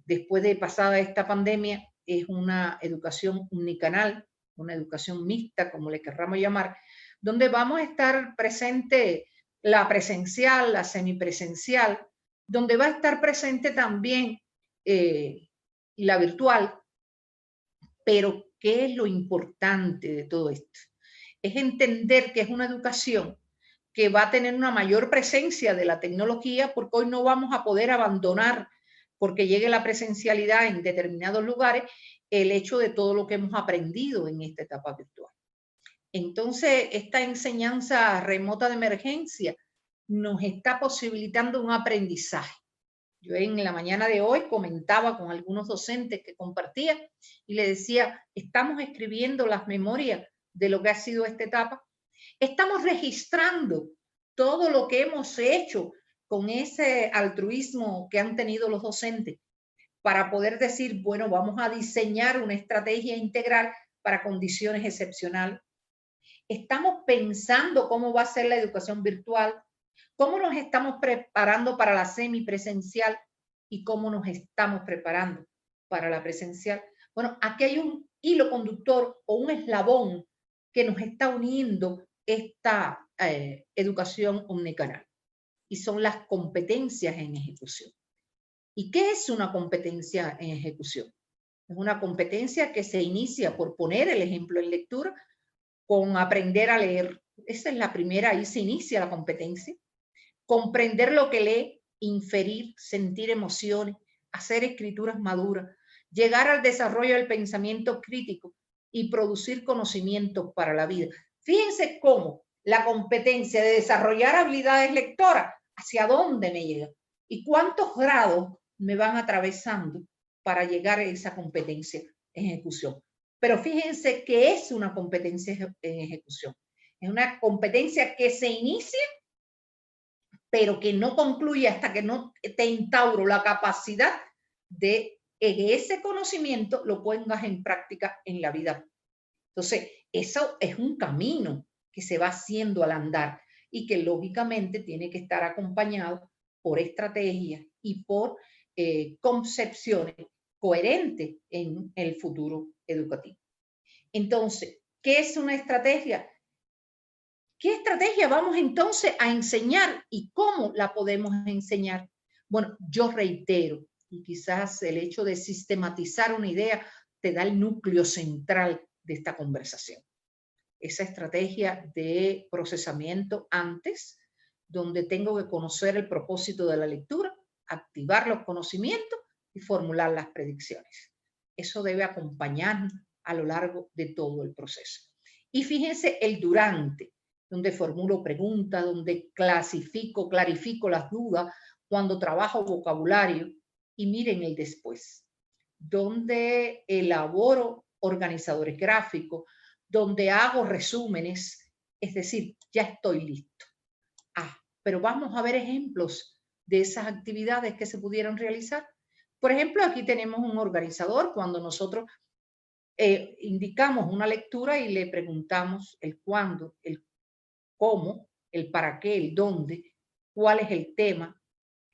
Speaker 2: después de pasada esta pandemia es una educación unicanal, una educación mixta, como le querramos llamar, donde vamos a estar presente la presencial, la semipresencial, donde va a estar presente también la virtual. Pero, ¿qué es lo importante de todo esto? Es entender que es una educación que va a tener una mayor presencia de la tecnología, porque hoy no vamos a poder abandonar, porque llegue la presencialidad en determinados lugares, el hecho de todo lo que hemos aprendido en esta etapa virtual. Entonces, esta enseñanza remota de emergencia nos está posibilitando un aprendizaje. Yo en la mañana de hoy comentaba con algunos docentes que compartía y le decía, estamos escribiendo las memorias de lo que ha sido esta etapa. Estamos registrando todo lo que hemos hecho con ese altruismo que han tenido los docentes para poder decir, bueno, vamos a diseñar una estrategia integral para condiciones excepcionales. Estamos pensando cómo va a ser la educación virtual, cómo nos estamos preparando para la semipresencial y cómo nos estamos preparando para la presencial. Bueno, aquí hay un hilo conductor o un eslabón que nos está uniendo esta educación omnicanal y son las competencias en ejecución. ¿Y qué es una competencia en ejecución? Es una competencia que se inicia por poner el ejemplo en lectura con aprender a leer. Esa es la primera, ahí se inicia la competencia. Comprender lo que lee, inferir, sentir emociones, hacer escrituras maduras, llegar al desarrollo del pensamiento crítico y producir conocimientos para la vida. Fíjense cómo la competencia de desarrollar habilidades lectoras, hacia dónde me llega y cuántos grados me van atravesando para llegar a esa competencia en ejecución. Pero fíjense que es una competencia en ejecución. Es una competencia que se inicia, pero que no concluye hasta que no te instauro la capacidad de ese conocimiento lo pongas en práctica en la vida. Entonces, eso es un camino que se va haciendo al andar y que lógicamente tiene que estar acompañado por estrategias y por concepciones coherentes en el futuro educativo. Entonces, ¿qué es una estrategia? ¿Qué estrategia vamos entonces a enseñar y cómo la podemos enseñar? Bueno, yo reitero, y quizás el hecho de sistematizar una idea te da el núcleo central de esta conversación. Esa estrategia de procesamiento antes, donde tengo que conocer el propósito de la lectura, activar los conocimientos y formular las predicciones. Eso debe acompañarnos a lo largo de todo el proceso. Y fíjense el durante, donde formulo preguntas, donde clarifico las dudas, cuando trabajo vocabulario, y miren el después, donde elaboro organizadores gráficos, donde hago resúmenes, es decir, ya estoy listo. Pero vamos a ver ejemplos de esas actividades que se pudieron realizar. Por ejemplo, aquí tenemos un organizador cuando nosotros indicamos una lectura y le preguntamos el cuándo, el cómo, el para qué, el dónde, cuál es el tema,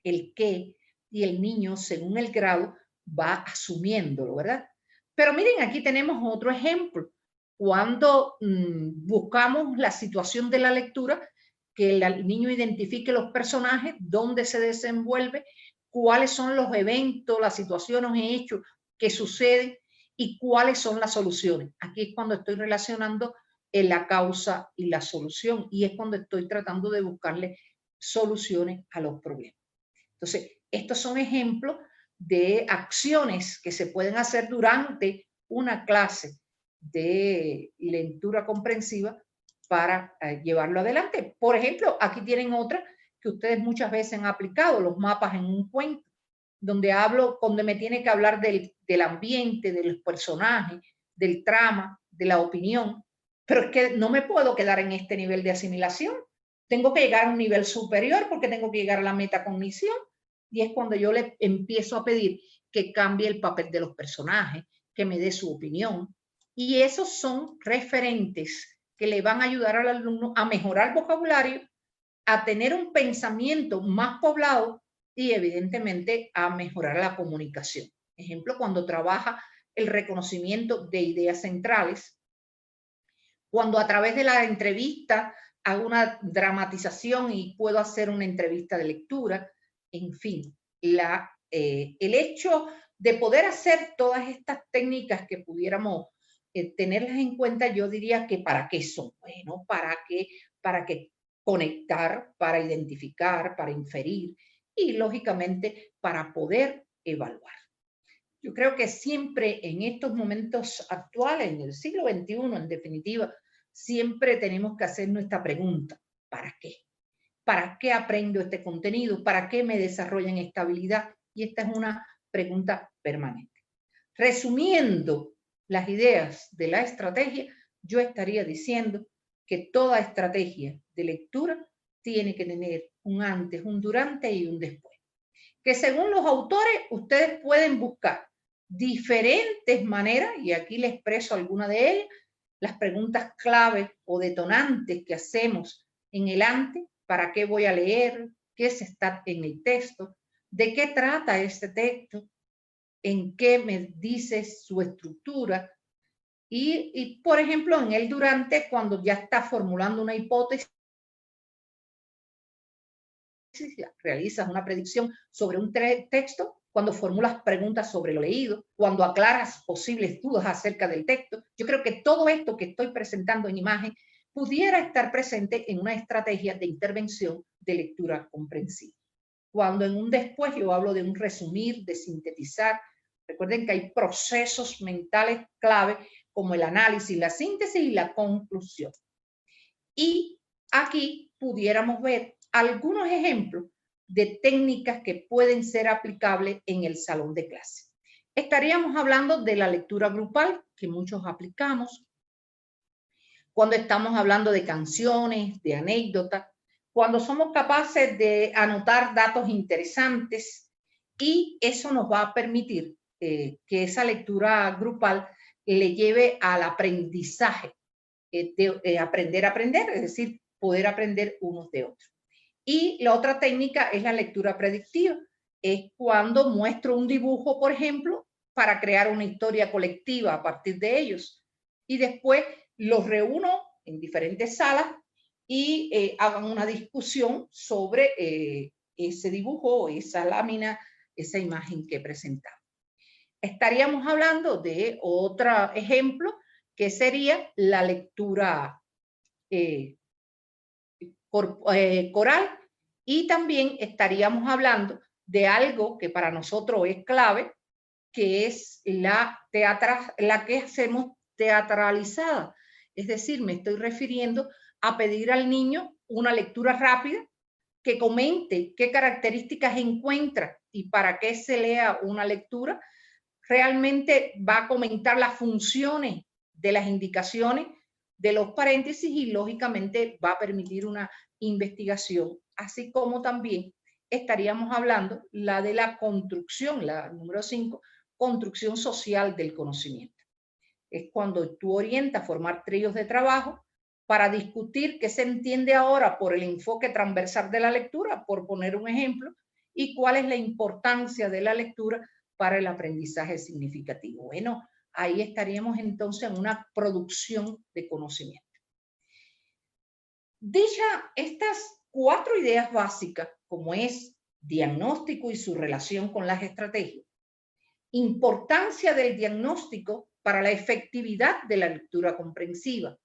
Speaker 2: el qué, y el niño, según el grado, va asumiéndolo, ¿verdad? Pero miren, aquí tenemos otro ejemplo. Cuando buscamos la situación de la lectura, que el niño identifique los personajes, dónde se desenvuelve, cuáles son los eventos, las situaciones, hechos que suceden y cuáles son las soluciones. Aquí es cuando estoy relacionando la causa y la solución y es cuando estoy tratando de buscarle soluciones a los problemas. Entonces, estos son ejemplos de acciones que se pueden hacer durante una clase de lectura comprensiva para llevarlo adelante. Por ejemplo, aquí tienen otra que ustedes muchas veces han aplicado, los mapas en un cuento, donde me tiene que hablar del ambiente, de los personajes, del trama, de la opinión, pero es que no me puedo quedar en este nivel de asimilación. Tengo que llegar a un nivel superior porque tengo que llegar a la metacognición y es cuando yo le empiezo a pedir que cambie el papel de los personajes, que me dé su opinión. Y esos son referentes que le van a ayudar al alumno a mejorar el vocabulario, a tener un pensamiento más poblado y evidentemente a mejorar la comunicación. Ejemplo, cuando trabaja el reconocimiento de ideas centrales, cuando a través de la entrevista hago una dramatización y puedo hacer una entrevista de lectura, en fin, el hecho de poder hacer todas estas técnicas que pudiéramos tenerlas en cuenta, yo diría que ¿para qué son? Bueno, para que conectar, para identificar, para inferir y lógicamente para poder evaluar. Yo creo que siempre en estos momentos actuales, en el siglo XXI, en definitiva, siempre tenemos que hacer nuestra pregunta, ¿para qué? ¿Para qué aprendo este contenido? ¿Para qué me desarrollan esta habilidad? Y esta es una pregunta permanente. Resumiendo las ideas de la estrategia, yo estaría diciendo que toda estrategia de lectura tiene que tener un antes, un durante y un después. Que según los autores, ustedes pueden buscar diferentes maneras, y aquí les expreso alguna de ellas, las preguntas clave o detonantes que hacemos en el antes, ¿para qué voy a leer? ¿Qué se está en el texto? ¿De qué trata este texto? ¿En qué me dice su estructura? Y por ejemplo, en el durante, cuando ya está formulando una hipótesis, realizas una predicción sobre un texto, cuando formulas preguntas sobre lo leído, cuando aclaras posibles dudas acerca del texto. Yo creo que todo esto que estoy presentando en imagen pudiera estar presente en una estrategia de intervención de lectura comprensiva. Cuando en un después yo hablo de un resumir, de sintetizar, recuerden que hay procesos mentales clave como el análisis, la síntesis y la conclusión. Y aquí pudiéramos ver algunos ejemplos de técnicas que pueden ser aplicables en el salón de clase. Estaríamos hablando de la lectura grupal, que muchos aplicamos, cuando estamos hablando de canciones, de anécdotas, cuando somos capaces de anotar datos interesantes, y eso nos va a permitir que esa lectura grupal le lleve al aprendizaje, de aprender a aprender, es decir, poder aprender unos de otros. Y la otra técnica es la lectura predictiva. Es cuando muestro un dibujo, por ejemplo, para crear una historia colectiva a partir de ellos. Y después los reúno en diferentes salas y hagan una discusión sobre ese dibujo, esa lámina, esa imagen que presentamos. Estaríamos hablando de otro ejemplo que sería la lectura coral, y también estaríamos hablando de algo que para nosotros es clave, que es la que hacemos teatralizada. Es decir, me estoy refiriendo a pedir al niño una lectura rápida, que comente qué características encuentra y para qué se lea una lectura. Realmente va a comentar las funciones de las indicaciones de los paréntesis y lógicamente va a permitir una investigación, así como también estaríamos hablando la de la construcción, la número 5, construcción social del conocimiento. Es cuando tú orientas a formar tríos de trabajo para discutir qué se entiende ahora por el enfoque transversal de la lectura, por poner un ejemplo, y cuál es la importancia de la lectura para el aprendizaje significativo. Bueno, ahí estaríamos entonces en una producción de conocimiento. Dicha estas 4 ideas básicas, como es diagnóstico y su relación con las estrategias, importancia del diagnóstico para la efectividad de la lectura comprensiva,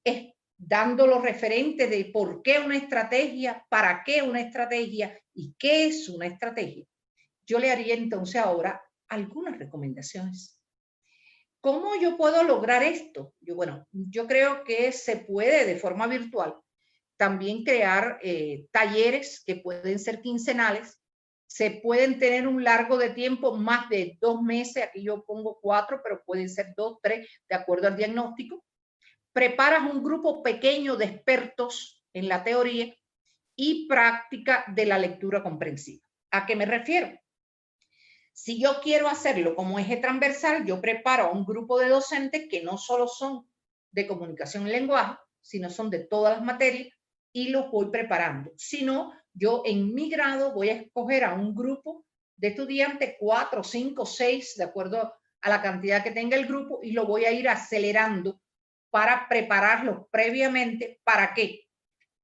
Speaker 2: es dando los referentes de por qué una estrategia, para qué una estrategia y qué es una estrategia. Yo le haría entonces ahora algunas recomendaciones. ¿Cómo yo puedo lograr esto? Yo creo que se puede de forma virtual también crear talleres que pueden ser quincenales, se pueden tener un largo de tiempo, más de 2 meses, aquí yo pongo 4, pero pueden ser 2, 3, de acuerdo al diagnóstico. Preparas un grupo pequeño de expertos en la teoría y práctica de la lectura comprensiva. ¿A qué me refiero? Si yo quiero hacerlo como eje transversal, yo preparo a un grupo de docentes que no solo son de comunicación y lenguaje, sino son de todas las materias, y los voy preparando. Si no, yo en mi grado voy a escoger a un grupo de estudiantes, 4, 5, 6, de acuerdo a la cantidad que tenga el grupo, y lo voy a ir acelerando para prepararlos previamente. ¿Para qué?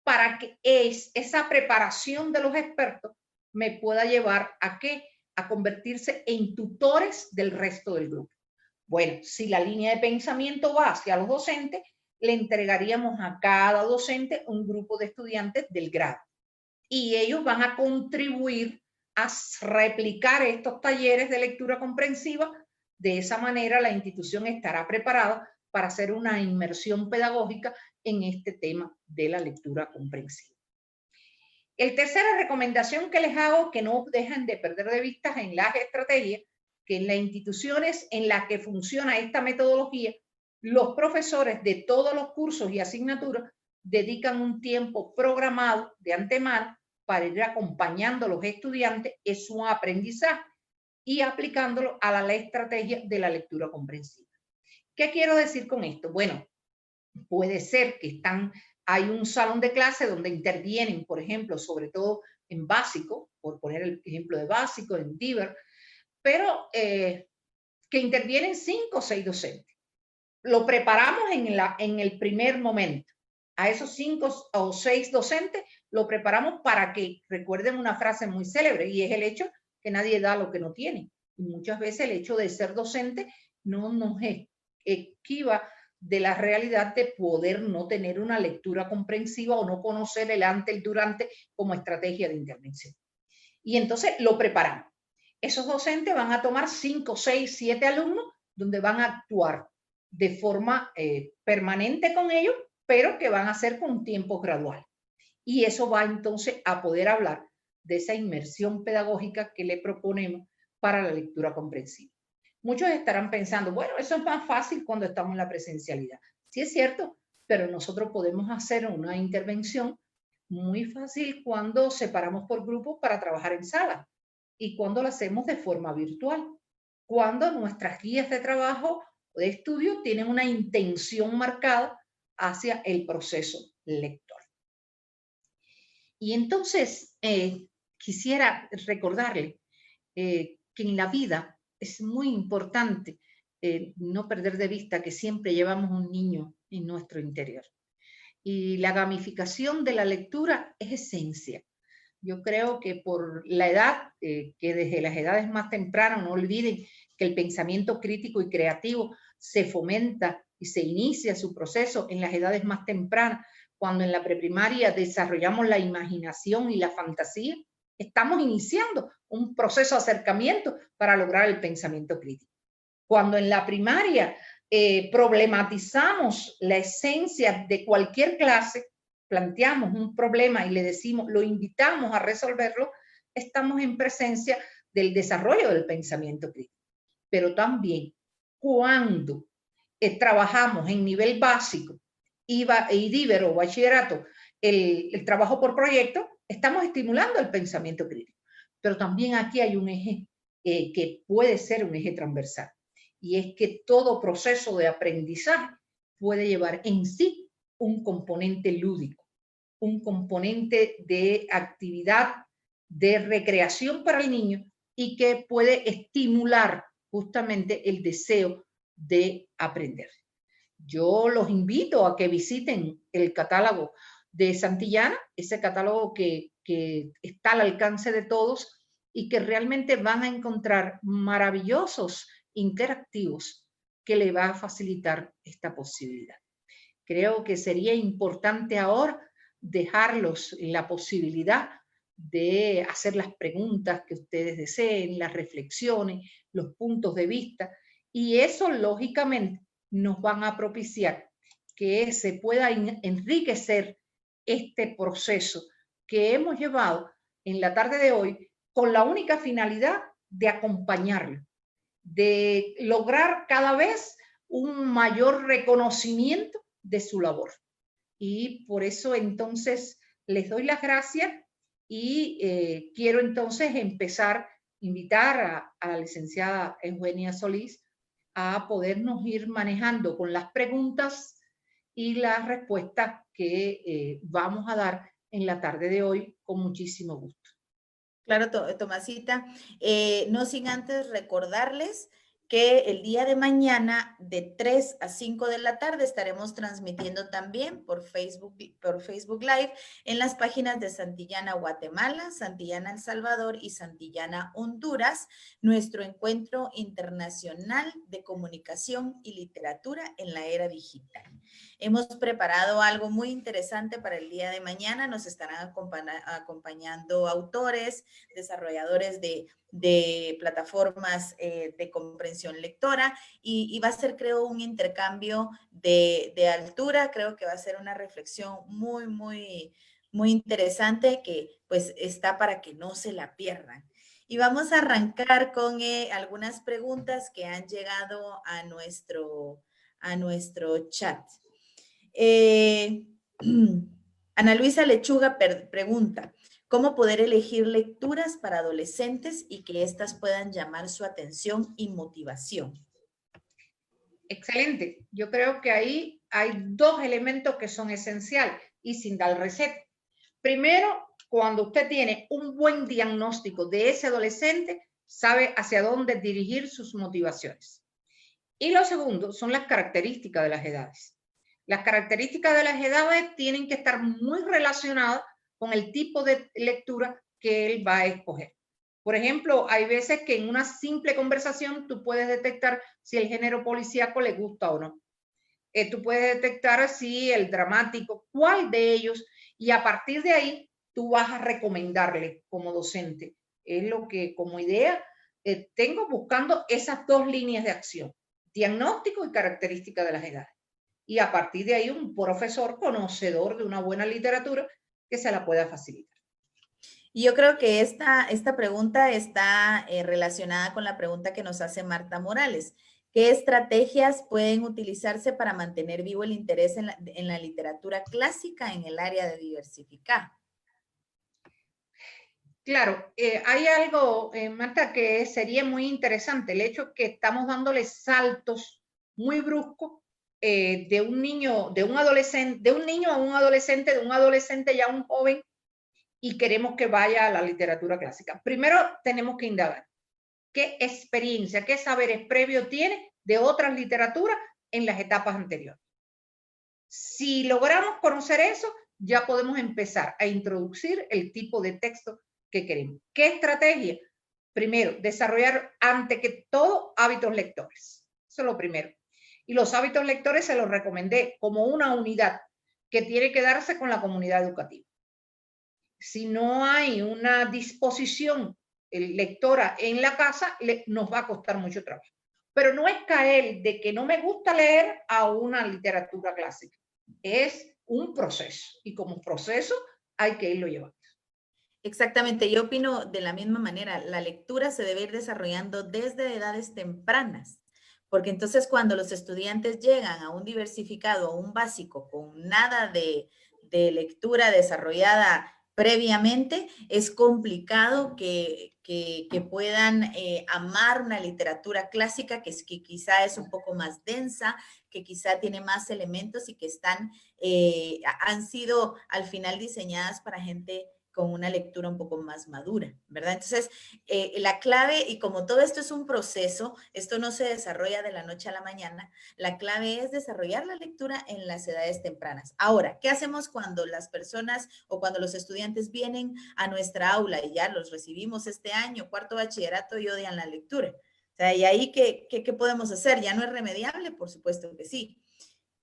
Speaker 2: Para que esa preparación de los expertos me pueda llevar a qué, a convertirse en tutores del resto del grupo. Bueno, si la línea de pensamiento va hacia los docentes, le entregaríamos a cada docente un grupo de estudiantes del grado y ellos van a contribuir a replicar estos talleres de lectura comprensiva. De esa manera la institución estará preparada para hacer una inmersión pedagógica en este tema de la lectura comprensiva. El tercera recomendación que les hago, que no dejen de perder de vista en las estrategias, que en las instituciones en las que funciona esta metodología, los profesores de todos los cursos y asignaturas dedican un tiempo programado de antemano para ir acompañando a los estudiantes en su aprendizaje y aplicándolo a la estrategia de la lectura comprensiva. ¿Qué quiero decir con esto? Bueno, puede ser que hay un salón de clase donde intervienen, por ejemplo, sobre todo en básico, por poner el ejemplo de básico, en DIVER, pero que intervienen 5 o 6 docentes. Lo preparamos en el primer momento. A esos 5 o 6 docentes lo preparamos para que recuerden una frase muy célebre, y es el hecho que nadie da lo que no tiene. Y muchas veces el hecho de ser docente no nos esquiva de la realidad de poder no tener una lectura comprensiva o no conocer el antes, el durante como estrategia de intervención. Y entonces lo preparamos. Esos docentes van a tomar 5, 6, 7 alumnos donde van a actuar de forma permanente con ellos, pero que van a hacer con un tiempo gradual. Y eso va entonces a poder hablar de esa inmersión pedagógica que le proponemos para la lectura comprensiva. Muchos estarán pensando, bueno, eso es más fácil cuando estamos en la presencialidad. Sí es cierto, pero nosotros podemos hacer una intervención muy fácil cuando separamos por grupos para trabajar en sala y cuando lo hacemos de forma virtual. Cuando nuestras guías de trabajo o de estudio tienen una intención marcada hacia el proceso lector. Y entonces quisiera recordarle que en la vida es muy importante no perder de vista que siempre llevamos un niño en nuestro interior. Y la gamificación de la lectura es esencia. Yo creo que por la edad, que desde las edades más tempranas, no olviden que el pensamiento crítico y creativo se fomenta y se inicia su proceso en las edades más tempranas, cuando en la preprimaria desarrollamos la imaginación y la fantasía, estamos iniciando un proceso de acercamiento para lograr el pensamiento crítico. Cuando en la primaria problematizamos la esencia de cualquier clase, planteamos un problema y le decimos, lo invitamos a resolverlo, estamos en presencia del desarrollo del pensamiento crítico. Pero también cuando trabajamos en nivel básico y DIVER o bachillerato, el trabajo por proyecto, estamos estimulando el pensamiento crítico. Pero también aquí hay un eje que puede ser un eje transversal, y es que todo proceso de aprendizaje puede llevar en sí un componente lúdico, un componente de actividad, de recreación para el niño, y que puede estimular justamente el deseo de aprender. Yo los invito a que visiten el catálogo de Santillana, ese catálogo que está al alcance de todos y que realmente van a encontrar maravillosos interactivos que le va a facilitar esta posibilidad. Creo que sería importante ahora dejarlos la posibilidad de hacer las preguntas que ustedes deseen, las reflexiones, los puntos de vista, y eso lógicamente nos van a propiciar que se pueda enriquecer este proceso que hemos llevado en la tarde de hoy con la única finalidad de acompañarlo, de lograr cada vez un mayor reconocimiento de su labor. Y por eso entonces les doy las gracias y quiero entonces empezar, invitar a la licenciada Eugenia Solís a podernos ir manejando con las preguntas y las respuestas que vamos a dar en la tarde de hoy con muchísimo gusto.
Speaker 1: Claro, Tomasita. No sin antes recordarles que el día de mañana de 3 a 5 de la tarde estaremos transmitiendo también por Facebook Live en las páginas de Santillana Guatemala, Santillana El Salvador y Santillana Honduras, nuestro encuentro internacional de comunicación y literatura en la era digital. Hemos preparado algo muy interesante para el día de mañana. Nos estarán acompañando autores, desarrolladores de plataformas de comprensión lectora y va a ser, creo, un intercambio de altura. Creo que va a ser una reflexión muy interesante que pues está para que no se la pierdan. Y vamos a arrancar con algunas preguntas que han llegado a nuestro chat. Ana Luisa Lechuga pregunta, ¿cómo poder elegir lecturas para adolescentes y que éstas puedan llamar su atención y motivación?
Speaker 2: Excelente. Yo creo que ahí hay dos elementos que son esenciales y sin dar receta. Primero, cuando usted tiene un buen diagnóstico de ese adolescente, sabe hacia dónde dirigir sus motivaciones. Y lo segundo son las características de las edades. Las características de las edades tienen que estar muy relacionadas con el tipo de lectura que él va a escoger. Por ejemplo, hay veces que en una simple conversación tú puedes detectar si el género policíaco le gusta o no. Tú puedes detectar si el dramático, cuál de ellos, y a partir de ahí tú vas a recomendarle como docente. Es lo que como idea tengo buscando esas dos líneas de acción, diagnóstico y característica de las edades. Y a partir de ahí un profesor conocedor de una buena literatura que se la pueda facilitar.
Speaker 1: Y yo creo que esta pregunta está relacionada con la pregunta que nos hace Marta Morales. ¿Qué estrategias pueden utilizarse para mantener vivo el interés en la literatura clásica en el área de diversificar?
Speaker 2: Claro, hay algo, Marta, que sería muy interesante, el hecho que estamos dándole saltos muy bruscos de un niño, de un adolescente, de un niño a un adolescente, de un adolescente ya a un joven, y queremos que vaya a la literatura clásica. Primero tenemos que indagar qué experiencia, qué saberes previos tiene de otras literaturas en las etapas anteriores. Si logramos conocer eso, ya podemos empezar a introducir el tipo de texto que queremos. ¿Qué estrategia? Primero, desarrollar ante que todo hábitos lectores. Eso es lo primero. Y los hábitos lectores se los recomendé como una unidad que tiene que darse con la comunidad educativa. Si no hay una disposición lectora en la casa, nos va a costar mucho trabajo. Pero no es caer de que no me gusta leer a una literatura clásica. Es un proceso y como proceso hay que irlo llevando.
Speaker 1: Exactamente, yo opino de la misma manera. La lectura se debe ir desarrollando desde edades tempranas, porque entonces cuando los estudiantes llegan a un diversificado, a un básico, con nada de lectura desarrollada previamente, es complicado que puedan amar una literatura clásica que quizá es un poco más densa, que quizá tiene más elementos y que han sido al final diseñadas para gente con una lectura un poco más madura, ¿verdad? Entonces, la clave, y como todo esto es un proceso, esto no se desarrolla de la noche a la mañana, la clave es desarrollar la lectura en las edades tempranas. Ahora, ¿qué hacemos cuando las personas o cuando los estudiantes vienen a nuestra aula y ya los recibimos este año, cuarto bachillerato, y odian la lectura? O sea, ¿y ahí qué podemos hacer? ¿Ya no es remediable? Por supuesto que sí.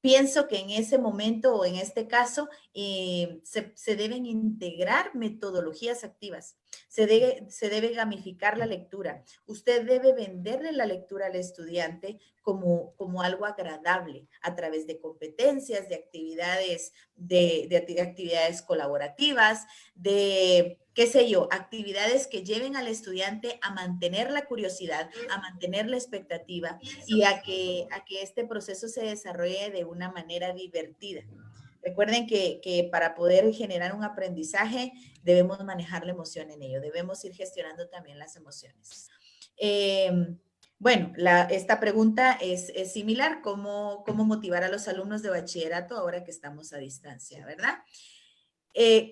Speaker 1: Pienso que en ese momento o en este caso se deben integrar metodologías activas, se debe gamificar la lectura. Usted debe venderle la lectura al estudiante como algo agradable a través de competencias, de actividades, de actividades colaborativas, de qué sé yo, actividades que lleven al estudiante a mantener la curiosidad, a mantener la expectativa y a que este proceso se desarrolle de una manera divertida. Recuerden que para poder generar un aprendizaje debemos manejar la emoción en ello, debemos ir gestionando también las emociones. Bueno, esta pregunta es similar, ¿cómo motivar a los alumnos de bachillerato ahora que estamos a distancia, verdad?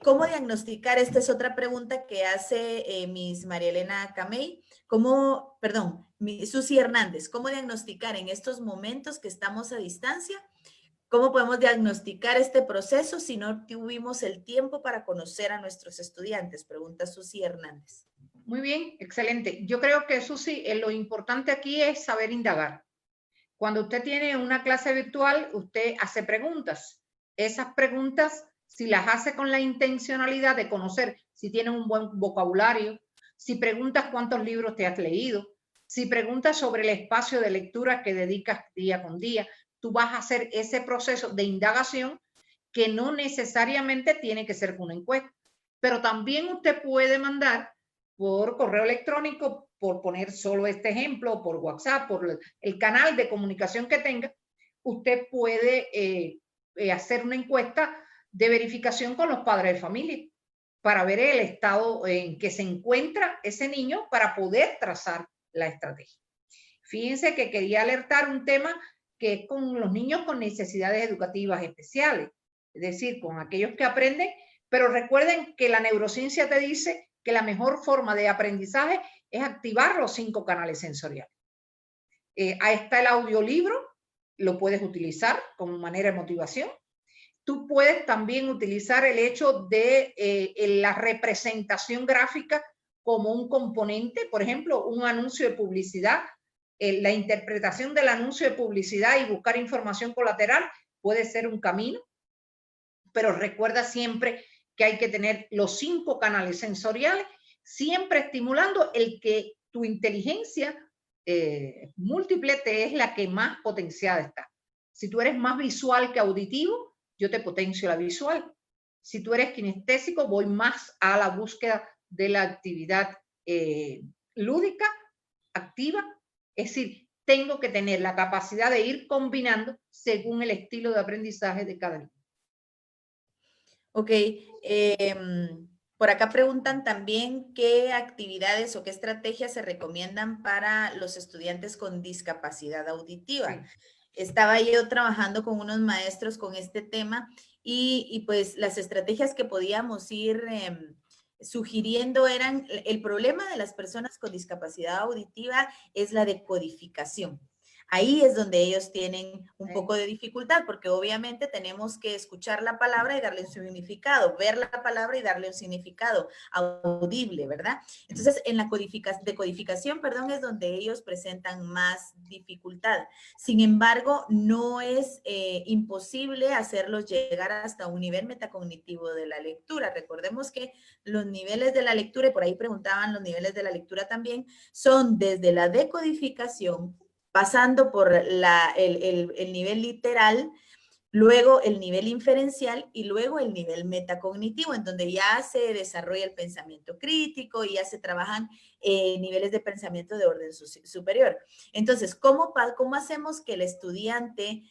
Speaker 1: ¿Cómo diagnosticar? Esta es otra pregunta que hace Miss María Elena Camey. Susi Hernández, ¿cómo diagnosticar en estos momentos que estamos a distancia? ¿Cómo podemos diagnosticar este proceso si no tuvimos el tiempo para conocer a nuestros estudiantes? Pregunta Susi Hernández.
Speaker 2: Muy bien, excelente. Yo creo que, Susi, lo importante aquí es saber indagar. Cuando usted tiene una clase virtual, usted hace preguntas. Esas preguntas, si las hace con la intencionalidad de conocer si tienen un buen vocabulario, si preguntas cuántos libros te has leído, si preguntas sobre el espacio de lectura que dedicas día con día, tú vas a hacer ese proceso de indagación que no necesariamente tiene que ser una encuesta, pero también usted puede mandar por correo electrónico, por poner solo este ejemplo, por WhatsApp, por el canal de comunicación que tenga, usted puede hacer una encuesta de verificación con los padres de familia para ver el estado en que se encuentra ese niño para poder trazar la estrategia. Fíjense que quería alertar un tema que es con los niños con necesidades educativas especiales, es decir, con aquellos que aprenden, pero recuerden que la neurociencia te dice que la mejor forma de aprendizaje es activar los 5 canales sensoriales. Ahí está el audiolibro, lo puedes utilizar como manera de motivación. Tú puedes también utilizar el hecho de la representación gráfica como un componente, por ejemplo, un anuncio de publicidad, la interpretación del anuncio de publicidad y buscar información colateral puede ser un camino, pero recuerda siempre que hay que tener los 5 canales sensoriales, siempre estimulando el que tu inteligencia múltiple te es la que más potenciada está. Si tú eres más visual que auditivo, yo te potencio la visual. Si tú eres kinestésico, voy más a la búsqueda de la actividad lúdica, activa. Es decir, tengo que tener la capacidad de ir combinando según el estilo de aprendizaje de cada niño.
Speaker 1: Ok, por acá preguntan también qué actividades o qué estrategias se recomiendan para los estudiantes con discapacidad auditiva. Sí. Estaba yo trabajando con unos maestros con este tema y pues las estrategias que podíamos ir sugiriendo eran, el problema de las personas con discapacidad auditiva es la decodificación. Ahí es donde ellos tienen un poco de dificultad, porque obviamente tenemos que escuchar la palabra y darle un significado, ver la palabra y darle un significado audible, ¿verdad? Entonces, en la decodificación, es donde ellos presentan más dificultad. Sin embargo, no es imposible hacerlos llegar hasta un nivel metacognitivo de la lectura. Recordemos que los niveles de la lectura, y por ahí preguntaban los niveles de la lectura también, son desde la decodificación, pasando por el nivel literal, luego el nivel inferencial y luego el nivel metacognitivo, en donde ya se desarrolla el pensamiento crítico y ya se trabajan niveles de pensamiento de orden superior. Entonces, ¿cómo hacemos que el estudiante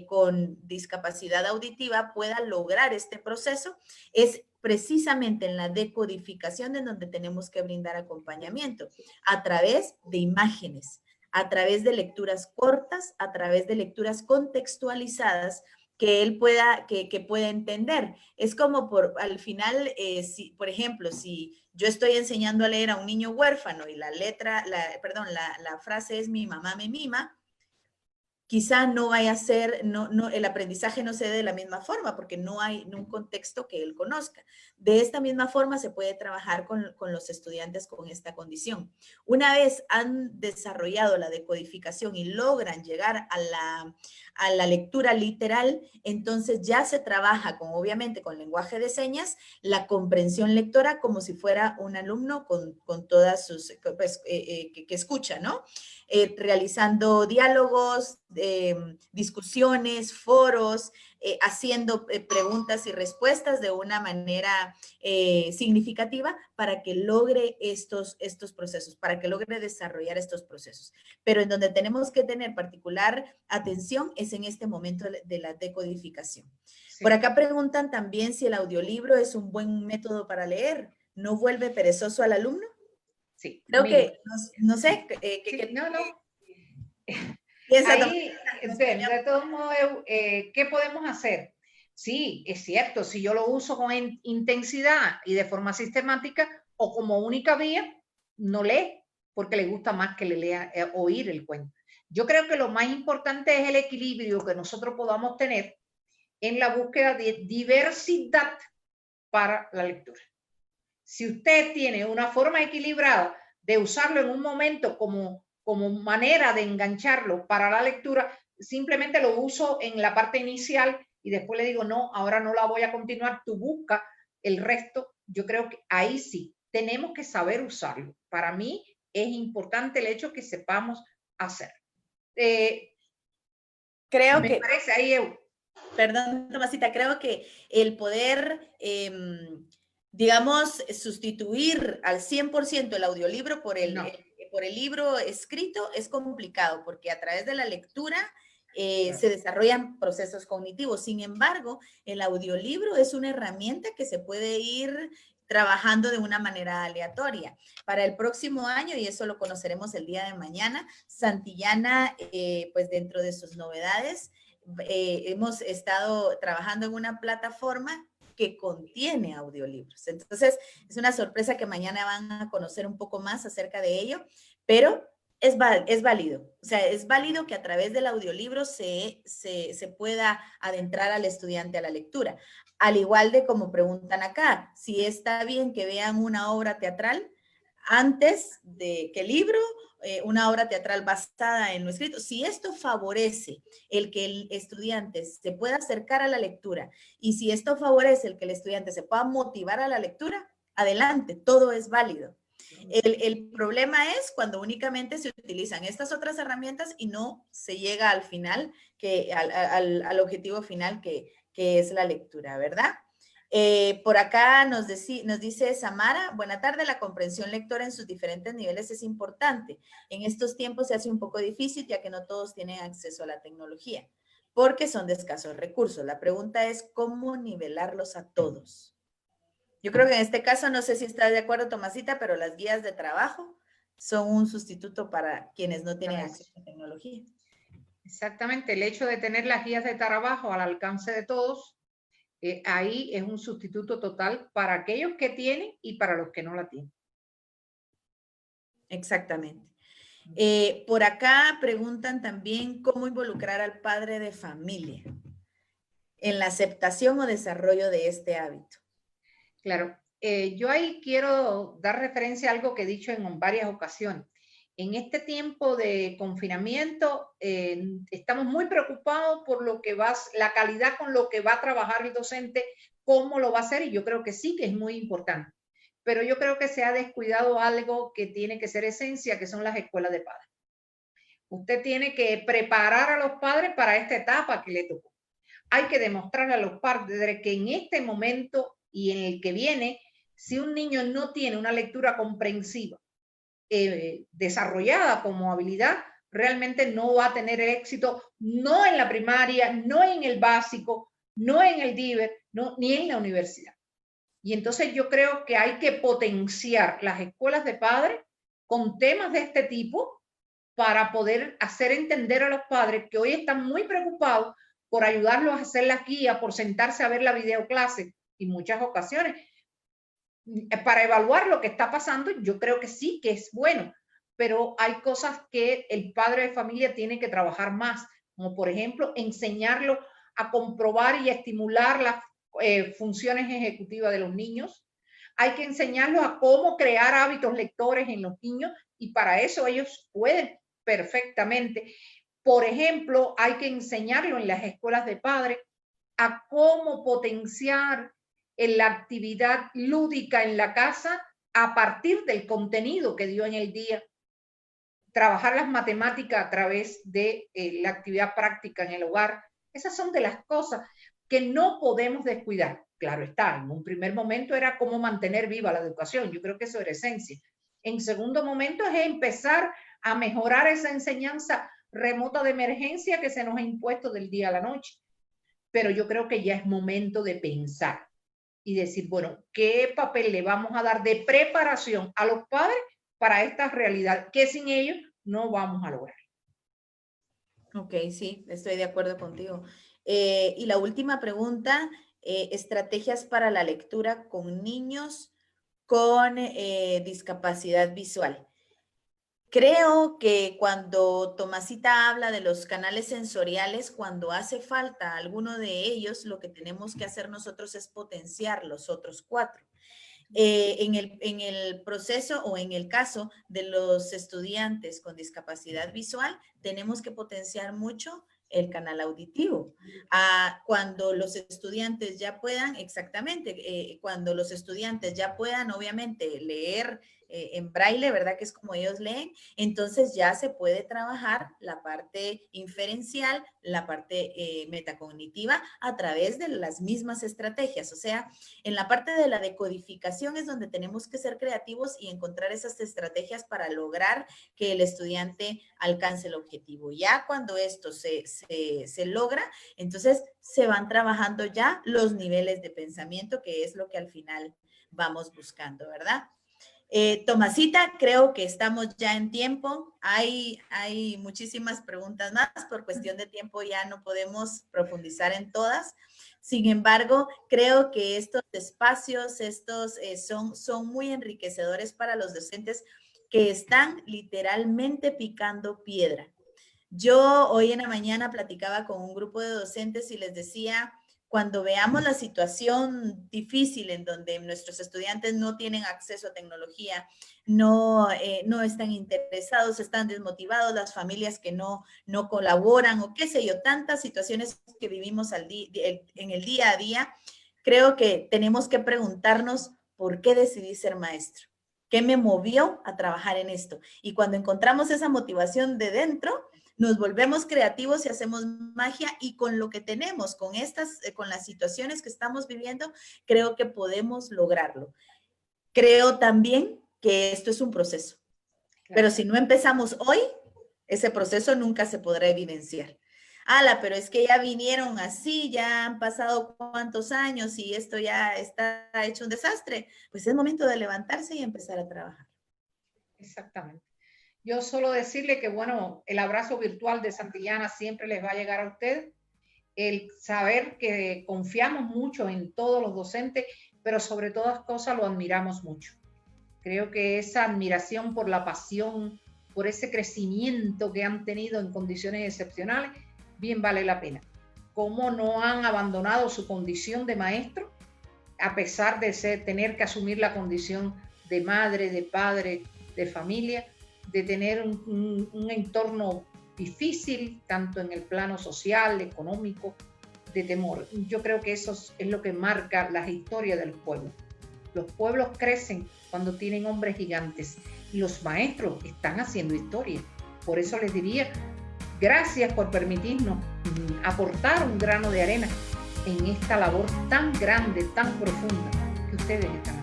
Speaker 1: con discapacidad auditiva pueda lograr este proceso? Es precisamente en la decodificación en donde tenemos que brindar acompañamiento a través de imágenes, a través de lecturas cortas, a través de lecturas contextualizadas que él pueda entender. Es como al final, por ejemplo, si yo estoy enseñando a leer a un niño huérfano y la frase es mi mamá me mima, quizá no vaya a ser, el aprendizaje no se dé de la misma forma porque no hay un contexto que él conozca. De esta misma forma se puede trabajar con los estudiantes con esta condición. Una vez han desarrollado la decodificación y logran llegar a la lectura literal, entonces ya se trabaja obviamente con lenguaje de señas, la comprensión lectora como si fuera un alumno con todas sus, que escucha, ¿no? Realizando diálogos, discusiones, foros, haciendo preguntas y respuestas de una manera significativa para que logre estos procesos, para que logre desarrollar estos procesos. Pero en donde tenemos que tener particular atención es en este momento de la decodificación. Sí. Por acá preguntan también si el audiolibro es un buen método para leer. ¿No vuelve perezoso al alumno?
Speaker 2: Sí.
Speaker 1: Creo que, no sé.
Speaker 2: Ahí, de todos modos, ¿qué podemos hacer? Sí, es cierto, si yo lo uso con intensidad y de forma sistemática o como única vía, no lee, porque le gusta más que le lea, oír el cuento. Yo creo que lo más importante es el equilibrio que nosotros podamos tener en la búsqueda de diversidad para la lectura. Si usted tiene una forma equilibrada de usarlo en un momento como manera de engancharlo para la lectura, simplemente lo uso en la parte inicial y después le digo, no, ahora no la voy a continuar, tú busca el resto. Yo creo que ahí sí, tenemos que saber usarlo. Para mí es importante el hecho que sepamos hacer.
Speaker 1: Creo
Speaker 2: me
Speaker 1: que,
Speaker 2: parece ahí,
Speaker 1: perdón, Tomasita, creo que el poder, digamos, sustituir al 100% el audiolibro
Speaker 2: no.
Speaker 1: por el libro escrito es complicado, porque a través de la lectura
Speaker 2: Claro.
Speaker 1: se desarrollan procesos cognitivos. Sin embargo, el audiolibro es una herramienta que se puede ir trabajando de una manera aleatoria. Para el próximo año, y eso lo conoceremos el día de mañana, Santillana, pues dentro de sus novedades, hemos estado trabajando en una plataforma que contiene audiolibros. Entonces, es una sorpresa que mañana van a conocer un poco más acerca de ello, pero es válido. O sea, es válido que a través del audiolibro se pueda adentrar al estudiante a la lectura. Al igual de como preguntan acá, si está bien que vean una obra teatral antes de que el libro, una obra teatral basada en lo escrito. Si esto favorece el que el estudiante se pueda acercar a la lectura y si esto favorece el que el estudiante se pueda motivar a la lectura, adelante, todo es válido. El problema es cuando únicamente se utilizan estas otras herramientas y no se llega al final, al objetivo final que es la lectura, ¿verdad? Por acá nos dice Samara, buena tarde, la comprensión lectora en sus diferentes niveles es importante. En estos tiempos se hace un poco difícil ya que no todos tienen acceso a la tecnología porque son de escasos recursos. La pregunta es cómo nivelarlos a todos. Yo creo que en este caso, no sé si estás de acuerdo, Tomasita, pero las guías de trabajo son un sustituto para quienes no tienen acceso a tecnología.
Speaker 2: Exactamente, el hecho de tener las guías de trabajo al alcance de todos, ahí es un sustituto total para aquellos que tienen y para los que no la tienen.
Speaker 1: Exactamente. Por acá preguntan también cómo involucrar al padre de familia en la aceptación o desarrollo de este hábito.
Speaker 2: Claro, yo ahí quiero dar referencia a algo que he dicho en varias ocasiones. En este tiempo de confinamiento estamos muy preocupados por lo que la calidad con lo que va a trabajar el docente, cómo lo va a hacer, y yo creo que sí que es muy importante. Pero yo creo que se ha descuidado algo que tiene que ser esencia, que son las escuelas de padres. Usted tiene que preparar a los padres para esta etapa que le tocó. Hay que demostrarle a los padres que en este momento y en el que viene, si un niño no tiene una lectura comprensiva desarrollada como habilidad, realmente no va a tener éxito, no en la primaria, no en el básico, no en el DIVER, no, ni en la universidad. Y entonces yo creo que hay que potenciar las escuelas de padres con temas de este tipo para poder hacer entender a los padres que hoy están muy preocupados por ayudarlos a hacer la guía, por sentarse a ver la videoclase en muchas ocasiones. Para evaluar lo que está pasando, yo creo que sí que es bueno, pero hay cosas que el padre de familia tiene que trabajar más, como por ejemplo enseñarlo a comprobar y a estimular las funciones ejecutivas de los niños. Hay que enseñarlos a cómo crear hábitos lectores en los niños y para eso ellos pueden perfectamente. Por ejemplo, hay que enseñarlo en las escuelas de padres a cómo potenciar en la actividad lúdica en la casa a partir del contenido que dio en el día. Trabajar las matemáticas a través de la actividad práctica en el hogar. Esas son de las cosas que no podemos descuidar. Claro está, en un primer momento era cómo mantener viva la educación. Yo creo que eso era esencia. En segundo momento es empezar a mejorar esa enseñanza remota de emergencia que se nos ha impuesto del día a la noche. Pero yo creo que ya es momento de pensar y decir, bueno, ¿qué papel le vamos a dar de preparación a los padres para esta realidad que sin ellos no vamos a lograr?
Speaker 1: Ok, sí, estoy de acuerdo contigo. Y la última pregunta, estrategias para la lectura con niños con discapacidad visual. Creo que cuando Tomasita habla de los canales sensoriales, cuando hace falta alguno de ellos, lo que tenemos que hacer nosotros es potenciar los otros 4. En el proceso o en el caso de los estudiantes con discapacidad visual, tenemos que potenciar mucho el canal auditivo. Cuando los estudiantes ya puedan, exactamente, cuando los estudiantes ya puedan, obviamente, leer en braille, ¿verdad? Que es como ellos leen, entonces ya se puede trabajar la parte inferencial, la parte metacognitiva a través de las mismas estrategias. O sea, en la parte de la decodificación es donde tenemos que ser creativos y encontrar esas estrategias para lograr que el estudiante alcance el objetivo. Ya cuando esto se logra, entonces se van trabajando ya los niveles de pensamiento, que es lo que al final vamos buscando, ¿verdad? Tomasita, creo que estamos ya en tiempo. Hay muchísimas preguntas más. Por cuestión de tiempo ya no podemos profundizar en todas. Sin embargo, creo que estos espacios, son muy enriquecedores para los docentes que están literalmente picando piedra. Yo hoy en la mañana platicaba con un grupo de docentes y les decía, cuando veamos la situación difícil en donde nuestros estudiantes no tienen acceso a tecnología, no están interesados, están desmotivados, las familias que no colaboran o qué sé yo, tantas situaciones que vivimos en el día a día, creo que tenemos que preguntarnos por qué decidí ser maestro. ¿Qué me movió a trabajar en esto? Y cuando encontramos esa motivación de dentro, nos volvemos creativos y hacemos magia, y con lo que tenemos, con las situaciones que estamos viviendo, creo que podemos lograrlo. Creo también que esto es un proceso, pero si no empezamos hoy, ese proceso nunca se podrá evidenciar. Pero es que ya vinieron así, ya han pasado cuántos años y esto ya está hecho un desastre. Pues es momento de levantarse y empezar a trabajar.
Speaker 2: Exactamente. Yo solo decirle que, bueno, el abrazo virtual de Santillana siempre les va a llegar a ustedes. El saber que confiamos mucho en todos los docentes, pero sobre todas cosas lo admiramos mucho. Creo que esa admiración por la pasión, por ese crecimiento que han tenido en condiciones excepcionales, bien vale la pena. Cómo no han abandonado su condición de maestro, a pesar de tener que asumir la condición de madre, de padre, de familia, de tener un entorno difícil, tanto en el plano social, económico, de temor. Yo creo que eso es lo que marca la historia del pueblo. Los pueblos crecen cuando tienen hombres gigantes, y los maestros están haciendo historia. Por eso les diría, gracias por permitirnos aportar un grano de arena en esta labor tan grande, tan profunda que ustedes están haciendo.